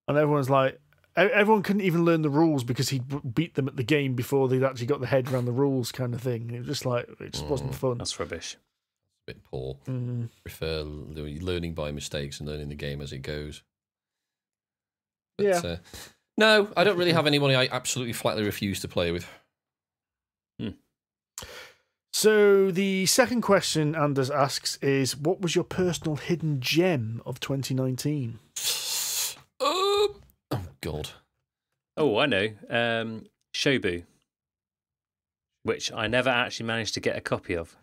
[SPEAKER 1] And everyone's like, everyone couldn't even learn the rules because he'd beat them at the game before they'd actually got the head around the rules kind of thing. It was just like, it just wasn't fun.
[SPEAKER 2] That's rubbish.
[SPEAKER 3] a bit poor.
[SPEAKER 1] Mm.
[SPEAKER 3] Prefer learning by mistakes and learning the game as it goes. But,
[SPEAKER 1] Yeah.
[SPEAKER 3] No, I don't really have anybody I absolutely flatly refuse to play with.
[SPEAKER 1] So the second question Anders asks is, what was your personal hidden gem of 2019?
[SPEAKER 3] Oh, God.
[SPEAKER 2] Oh, I know. Shobu, which I never actually managed to get a copy of.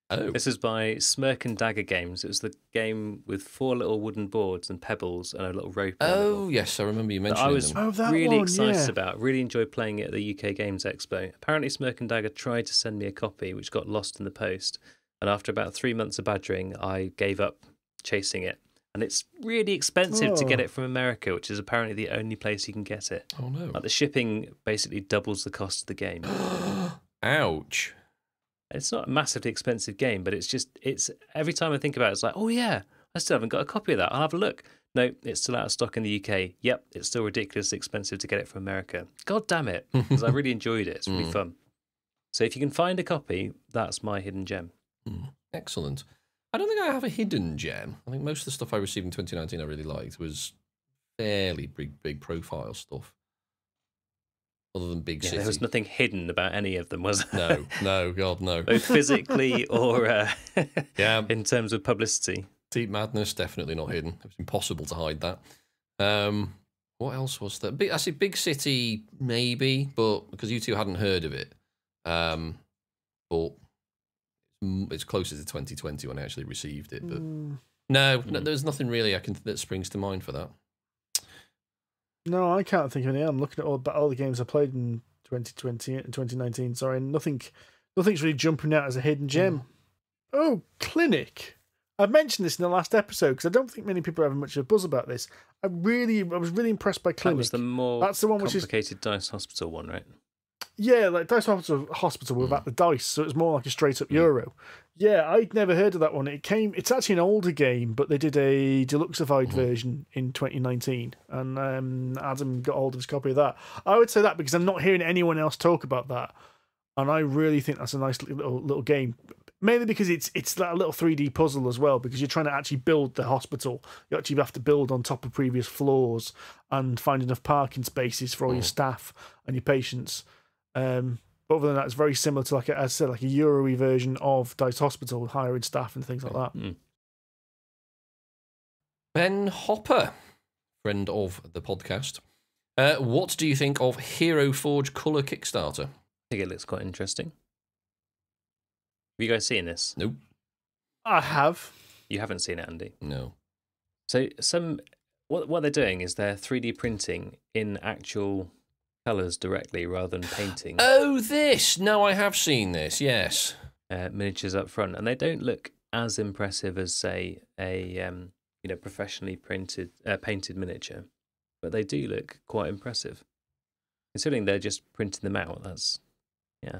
[SPEAKER 3] Oh.
[SPEAKER 2] This is by Smirk and Dagger Games. It was the game with 4 little wooden boards and pebbles and a little rope.
[SPEAKER 3] Oh, yes, I remember you mentioning
[SPEAKER 2] I was
[SPEAKER 3] them.
[SPEAKER 2] really excited about. Really enjoyed playing it at the UK Games Expo. Apparently, Smirk and Dagger tried to send me a copy, which got lost in the post. And after about 3 months of badgering, I gave up chasing it. And it's really expensive to get it from America, which is apparently the only place you can get it.
[SPEAKER 3] Oh, no.
[SPEAKER 2] Like the shipping basically doubles the cost of the game.
[SPEAKER 3] Ouch.
[SPEAKER 2] It's not a massively expensive game, but it's every time I think about it, it's like, oh yeah, I still haven't got a copy of that. I'll have a look. No, it's still out of stock in the UK. Yep, it's still ridiculously expensive to get it from America. God damn it, because I really enjoyed it. It's really fun. So if you can find a copy, that's my hidden gem.
[SPEAKER 3] Excellent. I don't think I have a hidden gem. I think most of the stuff I received in 2019 I really liked was fairly big profile stuff. Other than Big City.
[SPEAKER 2] There was nothing hidden about any of them, was there?
[SPEAKER 3] No, God, no.
[SPEAKER 2] Both physically or
[SPEAKER 3] yeah,
[SPEAKER 2] in terms of publicity.
[SPEAKER 3] Deep Madness, definitely not hidden. It was impossible to hide that. What else was there? I see Big City, maybe, but because you two hadn't heard of it. But it's closer to 2020 when I actually received it. But no, there's nothing really that springs to mind for that.
[SPEAKER 1] No, I can't think of any. I'm looking at all the games I played in 2020 and 2019. Sorry, and nothing's really jumping out as a hidden gem. Oh, Clinic. I've mentioned this in the last episode because I don't think many people are having much of a buzz about this. I was really impressed by Clinic.
[SPEAKER 2] That was the more complicated Dice Hospital one, right?
[SPEAKER 1] Yeah, like Dice Hospital without the dice, so it's more like a straight up Euro. Yeah, I'd never heard of that one. It's actually an older game, but they did a deluxeified version in 2019, and Adam got hold of his copy of that. I would say that because I'm not hearing anyone else talk about that, and I really think that's a nice little game. Mainly because it's that little 3D puzzle as well, because you're trying to actually build the hospital. You actually have to build on top of previous floors and find enough parking spaces for all your staff and your patients. But other than that, it's very similar to, like I said, like a Euro-y version of Dice Hospital, hiring staff and things like that.
[SPEAKER 3] Ben Hopper, friend of the podcast. What do you think of Hero Forge Colour Kickstarter?
[SPEAKER 2] I think it looks quite interesting. Have you guys seen this?
[SPEAKER 3] Nope.
[SPEAKER 1] I have.
[SPEAKER 2] You haven't seen it, Andy?
[SPEAKER 3] No.
[SPEAKER 2] So what they're doing is they're 3D printing in actual colours directly rather than painting.
[SPEAKER 3] Oh, this! No, I have seen this, yes.
[SPEAKER 2] Miniatures up front, and they don't look as impressive as, say, a professionally painted miniature, but they do look quite impressive. Considering they're just printing them out, that's, yeah.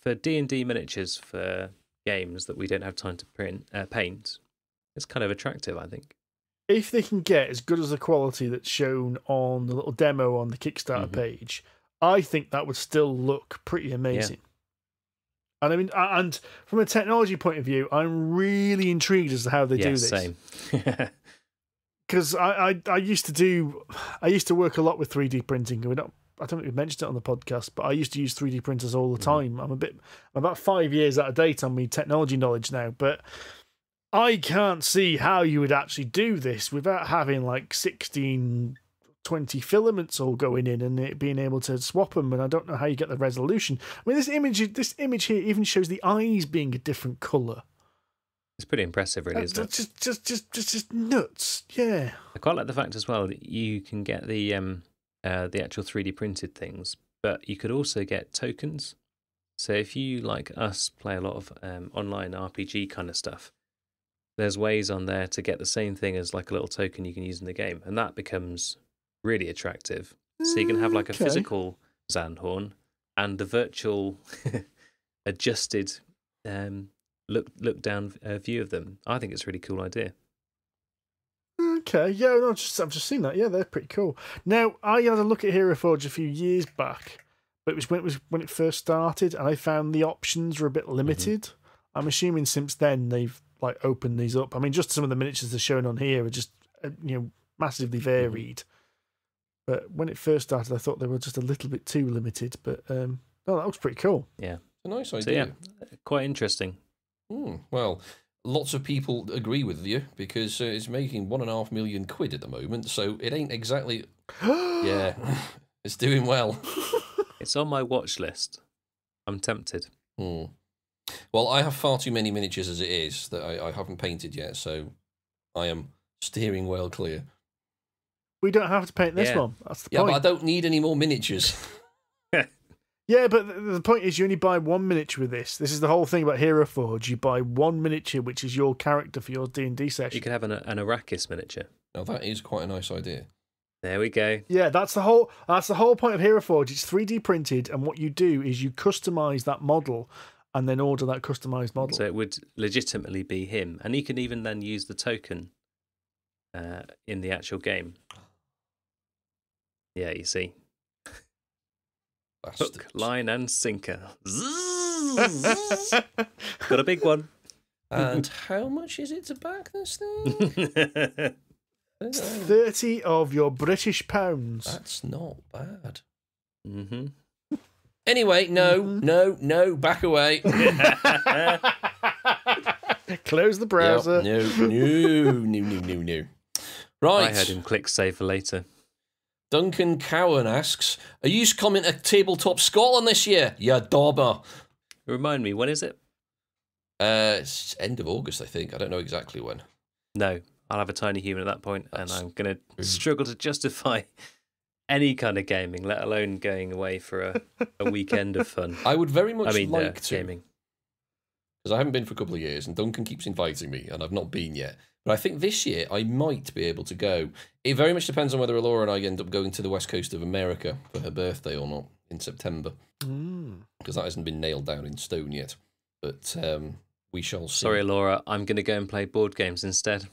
[SPEAKER 2] For D&D miniatures for games that we don't have time to paint, it's kind of attractive, I think.
[SPEAKER 1] If they can get as good as the quality that's shown on the little demo on the Kickstarter page, I think that would still look pretty amazing. Yeah. And I mean, and from a technology point of view, I'm really intrigued as to how they do this.
[SPEAKER 2] Same.
[SPEAKER 1] Because I used to work a lot with 3D printing. I don't think we mentioned it on the podcast, but I used to use 3D printers all the time. I'm about 5 years out of date on my technology knowledge now, but I can't see how you would actually do this without having like 16, 20 filaments all going in and it being able to swap them. And I don't know how you get the resolution. I mean, this image here even shows the eyes being a different color.
[SPEAKER 2] It's pretty impressive, really, isn't it?
[SPEAKER 1] Just nuts. Yeah.
[SPEAKER 2] I quite like the fact as well that you can get the actual 3D printed things, but you could also get tokens. So if you, like us, play a lot of online RPG kind of stuff, there's ways on there to get the same thing as like a little token you can use in the game, and that becomes really attractive. So you can have like a physical Zandhorn and the virtual adjusted look down view of them. I think it's a really cool idea.
[SPEAKER 1] Okay, yeah, no, I've just seen that. Yeah, they're pretty cool. Now, I had a look at Hero Forge a few years back, but it was when it first started, and I found the options were a bit limited. I'm assuming since then they've like opened these up. I mean, just some of the miniatures they're showing on here are just massively varied. But when it first started, I thought they were just a little bit too limited. But no, that looks pretty cool.
[SPEAKER 2] Yeah,
[SPEAKER 3] It's a nice idea.
[SPEAKER 2] so yeah, quite interesting.
[SPEAKER 3] Well, lots of people agree with you because it's making £1.5 million at the moment, so it ain't exactly. Yeah, it's doing well.
[SPEAKER 2] It's on my watch list. I'm tempted.
[SPEAKER 3] Well, I have far too many miniatures as it is that I haven't painted yet, so I am steering well clear.
[SPEAKER 1] We don't have to paint this
[SPEAKER 2] Yeah.
[SPEAKER 1] one. That's the
[SPEAKER 3] Yeah,
[SPEAKER 1] point.
[SPEAKER 3] but I don't need any more miniatures.
[SPEAKER 1] Yeah, but the point is you only buy one miniature with this. This is the whole thing about Hero Forge. You buy one miniature, which is your character for your D&D session.
[SPEAKER 2] You could have an Arrakis miniature.
[SPEAKER 3] Now that is quite a nice idea.
[SPEAKER 2] There we go.
[SPEAKER 1] Yeah, that's the whole point of Hero Forge. It's 3D printed, and what you do is you customize that model and then order that customized model.
[SPEAKER 2] So it would legitimately be him. And you can even then use the token in the actual game. Yeah, you see.
[SPEAKER 3] Bastards.
[SPEAKER 2] Hook, line, and sinker. Got a big one.
[SPEAKER 3] And how much is it to back this thing?
[SPEAKER 1] It's 30 of your British pounds.
[SPEAKER 3] That's not bad.
[SPEAKER 2] Mm-hmm.
[SPEAKER 3] Anyway, no, back away.
[SPEAKER 1] Close the browser.
[SPEAKER 3] Yep, no. Right.
[SPEAKER 2] I had him click save for later.
[SPEAKER 3] Duncan Cowan asks, are you coming to Tabletop Scotland this year? Yeah, dauber.
[SPEAKER 2] Remind me, when is it?
[SPEAKER 3] It's end of August, I think. I don't know exactly when.
[SPEAKER 2] No, I'll have a tiny human at that point, and
[SPEAKER 3] That's
[SPEAKER 2] I'm going to struggle to justify any kind of gaming, let alone going away for a weekend of fun.
[SPEAKER 3] I would very much like to.
[SPEAKER 2] Gaming.
[SPEAKER 3] Because I haven't been for a couple of years, and Duncan keeps inviting me, and I've not been yet. But I think this year I might be able to go. It very much depends on whether Alora and I end up going to the west coast of America for her birthday or not in September. Because that hasn't been nailed down in stone yet. But we shall see.
[SPEAKER 2] Sorry, Laura, I'm going to go and play board games instead.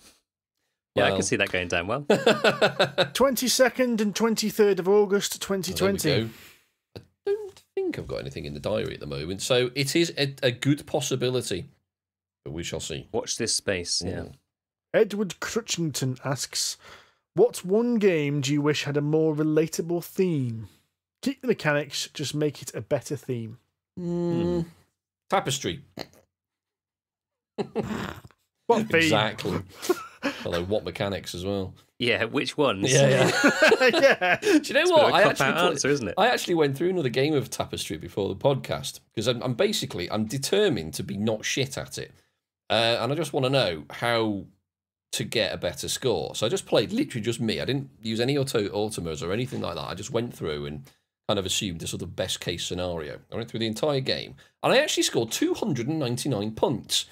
[SPEAKER 2] Yeah, I can see that going down well.
[SPEAKER 1] 22nd and 23rd of August,
[SPEAKER 3] There we
[SPEAKER 1] 2020.
[SPEAKER 3] go. I don't think I've got anything in the diary at the moment, so it is a good possibility. But we shall see.
[SPEAKER 2] Watch this space, yeah.
[SPEAKER 1] Edward Crutchington asks, what one game do you wish had a more relatable theme? Keep the mechanics, just make it a better theme.
[SPEAKER 3] Tapestry.
[SPEAKER 1] What theme?
[SPEAKER 3] Exactly. Although, what mechanics as well?
[SPEAKER 2] Yeah, which ones?
[SPEAKER 3] Yeah.
[SPEAKER 1] Yeah.
[SPEAKER 3] Do you know
[SPEAKER 2] It's
[SPEAKER 3] what?
[SPEAKER 2] a bit of a cop-out answer, isn't it?
[SPEAKER 3] I actually went through another game of Tapestry before the podcast because I'm determined to be not shit at it, and I just want to know how to get a better score. So I just played literally just me. I didn't use any automas or anything like that. I just went through and kind of assumed a sort of best case scenario. I went through the entire game, and I actually scored 299 points.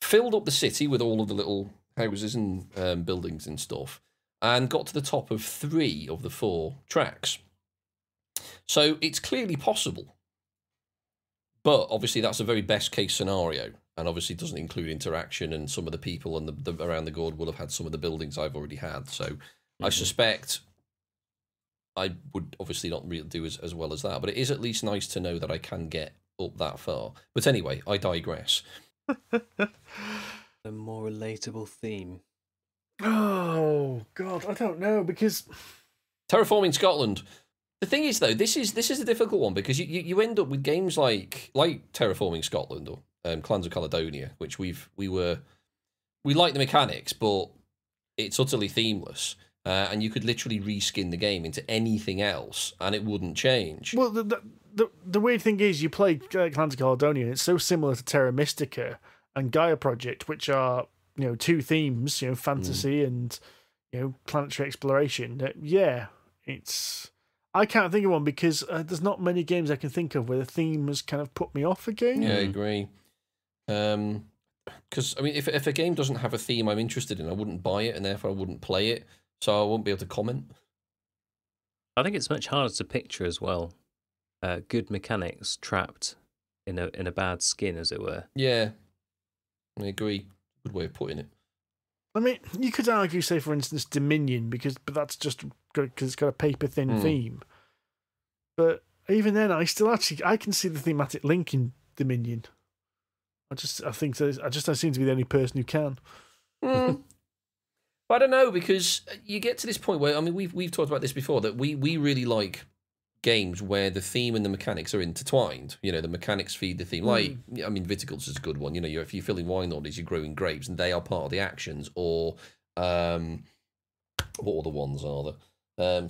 [SPEAKER 3] Filled up the city with all of the little houses and buildings and stuff, and got to the top of 3 of the 4 tracks. So it's clearly possible. But obviously that's a very best case scenario, and obviously doesn't include interaction, and some of the people and the around the gourd will have had some of the buildings I've already had. So I suspect I would obviously not really do as well as that, but it is at least nice to know that I can get up that far. But anyway, I digress.
[SPEAKER 2] A more relatable theme.
[SPEAKER 1] Oh, God, I don't know, because...
[SPEAKER 3] Terraforming Scotland. The thing is, though, this is a difficult one because you end up with games like Terraforming Scotland or Clans of Caledonia, which we like the mechanics, but it's utterly themeless, and you could literally reskin the game into anything else, and it wouldn't change.
[SPEAKER 1] Well, the weird thing is, you play Clans of Caledonia, and it's so similar to Terra Mystica and Gaia Project, which are, 2 themes, fantasy and, planetary exploration. Yeah, it's... I can't think of one because there's not many games I can think of where the theme has kind of put me off again.
[SPEAKER 3] Yeah, I agree. Because, if a game doesn't have a theme I'm interested in, I wouldn't buy it, and therefore I wouldn't play it, so I won't be able to comment.
[SPEAKER 2] I think it's much harder to picture as well. Good mechanics trapped in a bad skin, as it were.
[SPEAKER 3] Yeah, I agree. Good way of putting it.
[SPEAKER 1] I mean, you could argue, say, for instance, Dominion, but that's just because it's got a paper-thin theme. But even then, I can see the thematic link in Dominion. I think I just don't seem to be the only person who can.
[SPEAKER 3] I don't know, because you get to this point where, I mean, we've talked about this before, that we really like games where the theme and the mechanics are intertwined. You know, the mechanics feed the theme. Like, I mean, Viticulture is a good one. You know, if you're filling wine orders, you're growing grapes, and they are part of the actions. Or what other ones are there?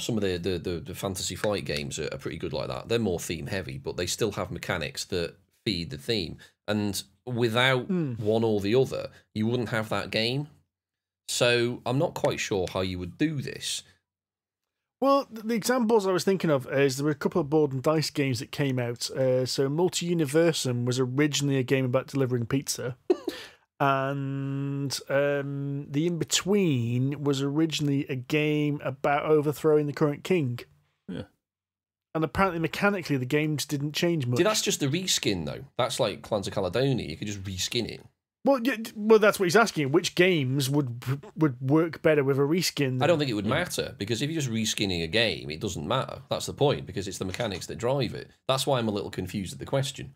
[SPEAKER 3] Some of the Fantasy Flight games are pretty good like that. They're more theme heavy, but they still have mechanics that feed the theme. And without one or the other, you wouldn't have that game. So I'm not quite sure how you would do this.
[SPEAKER 1] Well, the examples I was thinking of is there were a couple of board and dice games that came out. So Multi-Universum was originally a game about delivering pizza. And The In-Between was originally a game about overthrowing the current king.
[SPEAKER 2] Yeah.
[SPEAKER 1] And apparently, mechanically, the games didn't change much.
[SPEAKER 3] See, that's just the reskin, though. That's like Clans of Caledonia. You could just reskin it.
[SPEAKER 1] Well, that's what he's asking. Which games would work better with a reskin?
[SPEAKER 3] I don't think it would matter, because if you're just reskinning a game, it doesn't matter. That's the point, because it's the mechanics that drive it. That's why I'm a little confused at the question.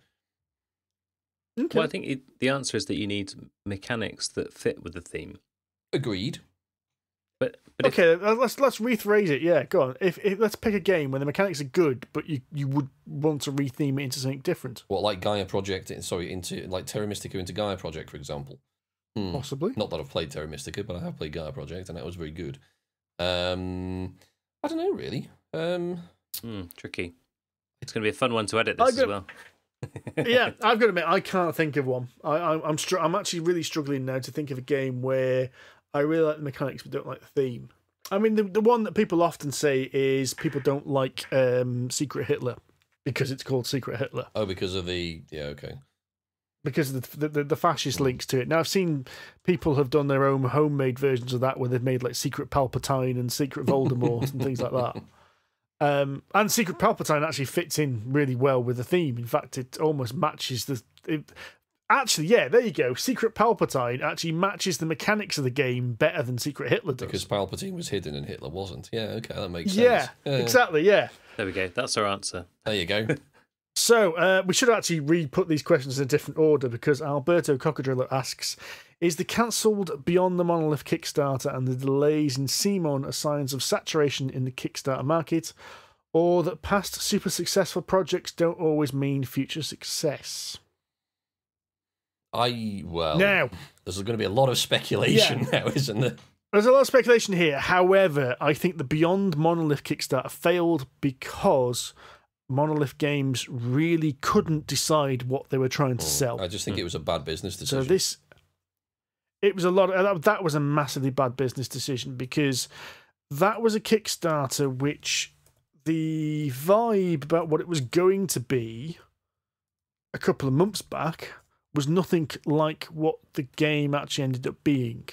[SPEAKER 1] Okay.
[SPEAKER 2] Well, I think the answer is that you need mechanics that fit with the theme.
[SPEAKER 3] Agreed.
[SPEAKER 2] But
[SPEAKER 1] okay, let's rephrase it. Yeah, go on. If let's pick a game where the mechanics are good, but you would want to retheme it into something different.
[SPEAKER 3] What, like Gaia Project? Into like Terra Mystica into Gaia Project, for example.
[SPEAKER 1] Possibly.
[SPEAKER 3] Not that I've played Terra Mystica, but I have played Gaia Project, and that was very good. I don't know, really.
[SPEAKER 2] Tricky. It's going to be a fun one to edit this as well.
[SPEAKER 1] Yeah, I've got to admit, I can't think of one. I'm actually really struggling now to think of a game where I really like the mechanics but don't like the theme. I mean, the one that people often say is people don't like Secret Hitler because it's called Secret Hitler.
[SPEAKER 3] Oh, because of the... Yeah, okay.
[SPEAKER 1] Because of the fascist links to it. Now, I've seen people have done their own homemade versions of that where they've made like Secret Palpatine and Secret Voldemort and things like that. And Secret Palpatine actually fits in really well with the theme. In fact, it almost matches actually, yeah, there you go. Secret Palpatine actually matches the mechanics of the game better than Secret Hitler does.
[SPEAKER 3] Because Palpatine was hidden and Hitler wasn't. Yeah, okay, that makes sense.
[SPEAKER 1] Yeah, exactly, yeah.
[SPEAKER 2] There we go. That's our answer.
[SPEAKER 3] There you go.
[SPEAKER 1] So, we should actually re-put these questions in a different order because Alberto Coccadrillo asks, is the cancelled Beyond the Monolith Kickstarter and the delays in Simon a signs of saturation in the Kickstarter market, or that past super successful projects don't always mean future success? Now,
[SPEAKER 3] there's going to be a lot of speculation now, isn't there?
[SPEAKER 1] There's a lot of speculation here. However, I think the Beyond Monolith Kickstarter failed because Monolith Games really couldn't decide what they were trying to sell.
[SPEAKER 3] I just think it was a bad business decision.
[SPEAKER 1] So that was a massively bad business decision because that was a Kickstarter which the vibe about what it was going to be a couple of months back was nothing like what the game actually ended up being.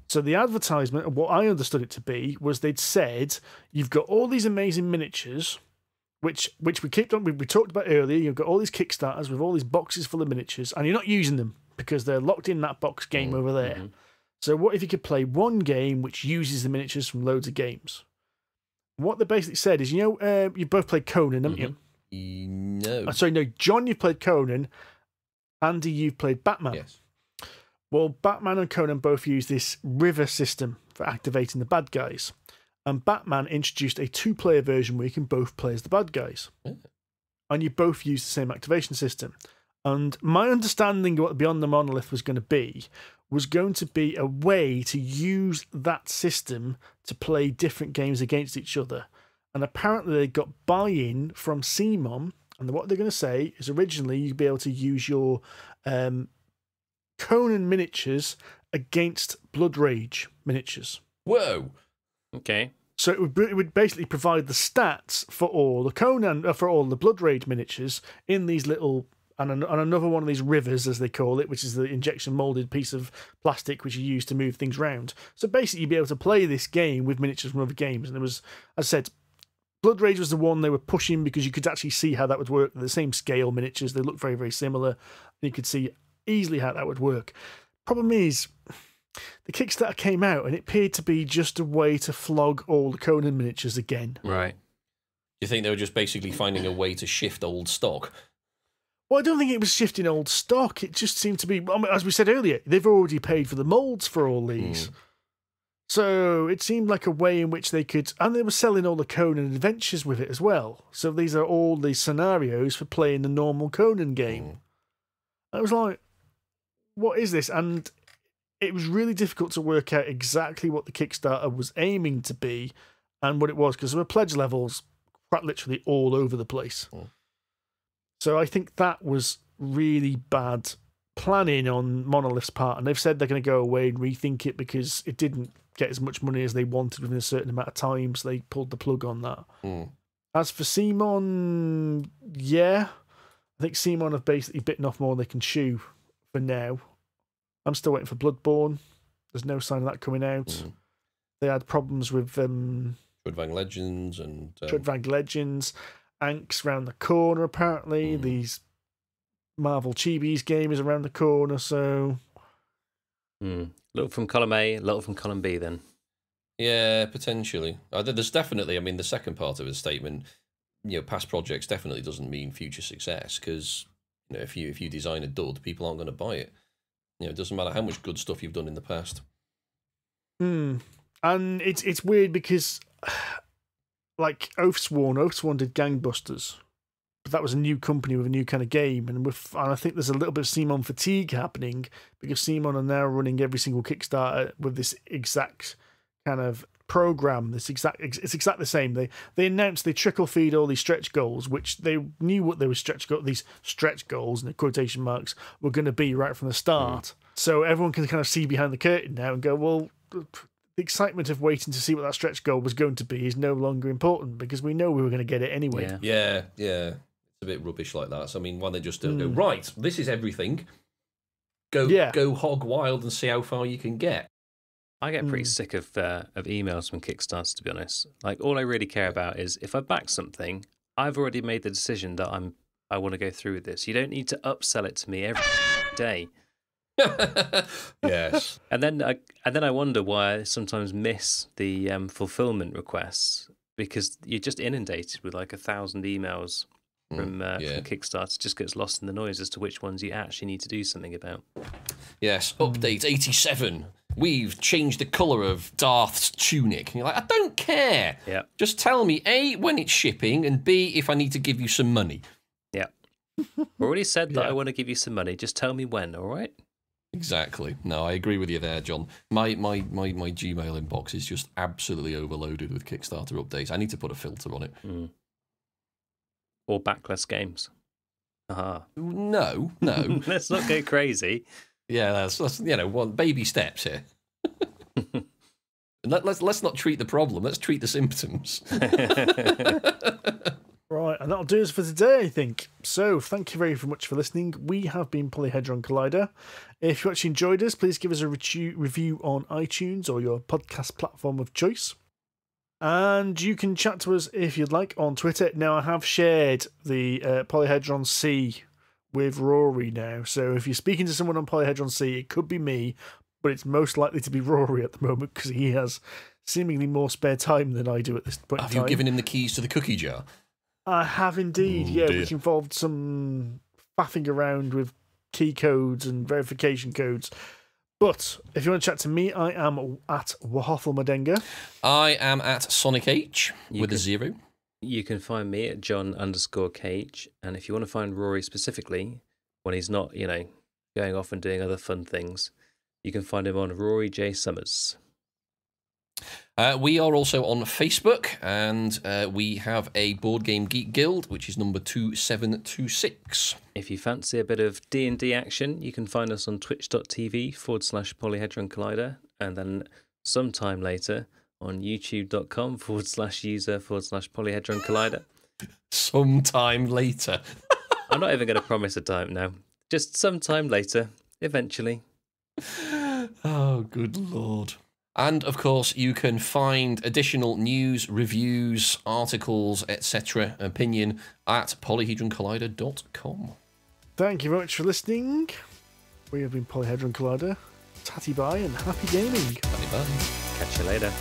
[SPEAKER 1] So the advertisement, what I understood it to be, was they'd said, you've got all these amazing miniatures, which we talked about earlier. You've got all these Kickstarters with all these boxes full of miniatures, and you're not using them because they're locked in that box game over there. Mm-hmm. So what if you could play one game which uses the miniatures from loads of games? What they basically said is, you both played Conan, haven't you?
[SPEAKER 3] No.
[SPEAKER 1] Sorry, no, John, you've played Conan. Andy, you've played Batman.
[SPEAKER 3] Yes.
[SPEAKER 1] Well, Batman and Conan both use this river system for activating the bad guys. And Batman introduced a 2-player version where you can both play as the bad guys. And you both use the same activation system. And my understanding of what Beyond the Monolith was going to be a way to use that system to play different games against each other. And apparently they got buy-in from CMON. And what they're going to say is originally you'd be able to use your Conan miniatures against Blood Rage miniatures.
[SPEAKER 3] Whoa.
[SPEAKER 2] Okay.
[SPEAKER 1] So it would basically provide the stats for all the Conan, for all the Blood Rage miniatures in these little, and another one of these rivers, as they call it, which is the injection molded piece of plastic which you use to move things around. So basically you'd be able to play this game with miniatures from other games. And it was, as I said, Blood Rage was the one they were pushing because you could actually see how that would work. They're the same scale miniatures. They look very, very similar. And you could see easily how that would work. Problem is, the Kickstarter came out and it appeared to be just a way to flog all the Conan miniatures again.
[SPEAKER 2] Right.
[SPEAKER 3] You think they were just basically finding a way to shift old stock?
[SPEAKER 1] Well, I don't think it was shifting old stock. It just seemed to be, I mean, as we said earlier, they've already paid for the molds for all these. So it seemed like a way in which they could, and they were selling all the Conan adventures with it as well. So these are all the scenarios for playing the normal Conan game. I was like, what is this? And it was really difficult to work out exactly what the Kickstarter was aiming to be and what it was, because there were pledge levels quite literally all over the place. So I think that was really bad planning on Monolith's part, and they've said they're going to go away and rethink it because it didn't get as much money as they wanted within a certain amount of time, so they pulled the plug on that. As for CMON, yeah, I think CMON have basically bitten off more than they can chew for now. I'm still waiting for Bloodborne. There's no sign of that coming out. They had problems with
[SPEAKER 3] Trudvang Legends and
[SPEAKER 1] Trudvang Legends. Ank's round the corner, apparently. These Marvel Chibi's game is around the corner, so...
[SPEAKER 2] Little from column A, little from column B, then.
[SPEAKER 3] Yeah, potentially. There's definitely, I mean, the second part of his statement, past projects definitely doesn't mean future success, because if you design a dud, people aren't going to buy it. It doesn't matter how much good stuff you've done in the past.
[SPEAKER 1] And it's weird because... like Oathsworn did Gangbusters, but that was a new company with a new kind of game, and I think there's a little bit of CMON fatigue happening because CMON are now running every single Kickstarter with this exact kind of program. It's exactly the same. They announced they trickle feed all these stretch goals, which they knew what they were these stretch goals in the quotation marks were going to be right from the start. So everyone can kind of see behind the curtain now and go, well, the excitement of waiting to see what that stretch goal was going to be is no longer important because we know we were going to get it anyway.
[SPEAKER 3] Yeah. It's a bit rubbish like that. So, I mean, why they just don't go, right, this is everything. Go hog wild and see how far you can get.
[SPEAKER 2] I get pretty sick of emails from Kickstarter, to be honest. Like, all I really care about is if I back something, I've already made the decision that I want to go through with this. You don't need to upsell it to me every day.
[SPEAKER 3] Yes.
[SPEAKER 2] And then I wonder why I sometimes miss the fulfillment requests, because you're just inundated with like 1,000 emails from Kickstarter. It just gets lost in the noise as to which ones you actually need to do something about.
[SPEAKER 3] Yes, update 87. We've changed the colour of Darth's tunic. And you're like, I don't care.
[SPEAKER 2] Yeah.
[SPEAKER 3] Just tell me, A, when it's shipping, and B, if I need to give you some money.
[SPEAKER 2] Yeah. Already said that I want to give you some money. Just tell me when, all right?
[SPEAKER 3] Exactly. No, I agree with you there, John. My Gmail inbox is just absolutely overloaded with Kickstarter updates. I need to put a filter on it.
[SPEAKER 2] Or backless games.
[SPEAKER 3] No.
[SPEAKER 2] Let's not go crazy.
[SPEAKER 3] Yeah, that's one baby steps here. Let's not treat the problem. Let's treat the symptoms.
[SPEAKER 1] Right, and that'll do us for today, I think. So, thank you very much for listening. We have been Polyhedron Collider. If you actually enjoyed us, please give us a review on iTunes or your podcast platform of choice. And you can chat to us if you'd like on Twitter. Now, I have shared the Polyhedron C with Rory now. So, if you're speaking to someone on Polyhedron C, it could be me, but it's most likely to be Rory at the moment because he has seemingly more spare time than I do at this point in time.
[SPEAKER 3] Have you given him the keys to the cookie jar?
[SPEAKER 1] I have indeed, which involved some faffing around with key codes and verification codes. But if you want to chat to me, I am at Wahothel Madenga.
[SPEAKER 3] I am at Sonic H with a 0.
[SPEAKER 2] You can find me at John_Cage. And if you want to find Rory specifically, when he's not, going off and doing other fun things, you can find him on Rory J. Summers.
[SPEAKER 3] We are also on Facebook, and we have a Board Game Geek Guild, which is number 2726.
[SPEAKER 2] If you fancy a bit of D&D action, you can find us on twitch.tv/Polyhedron Collider, and then sometime later on youtube.com/user/Polyhedron Collider.
[SPEAKER 3] Sometime later.
[SPEAKER 2] I'm not even going to promise a time now. Just sometime later, eventually.
[SPEAKER 3] Oh, good Lord. And, of course, you can find additional news, reviews, articles, etc., opinion at polyhedroncollider.com.
[SPEAKER 1] Thank you very much for listening. We have been Polyhedron Collider. Tatty bye and happy gaming.
[SPEAKER 3] Tatty bye.
[SPEAKER 2] Catch you later.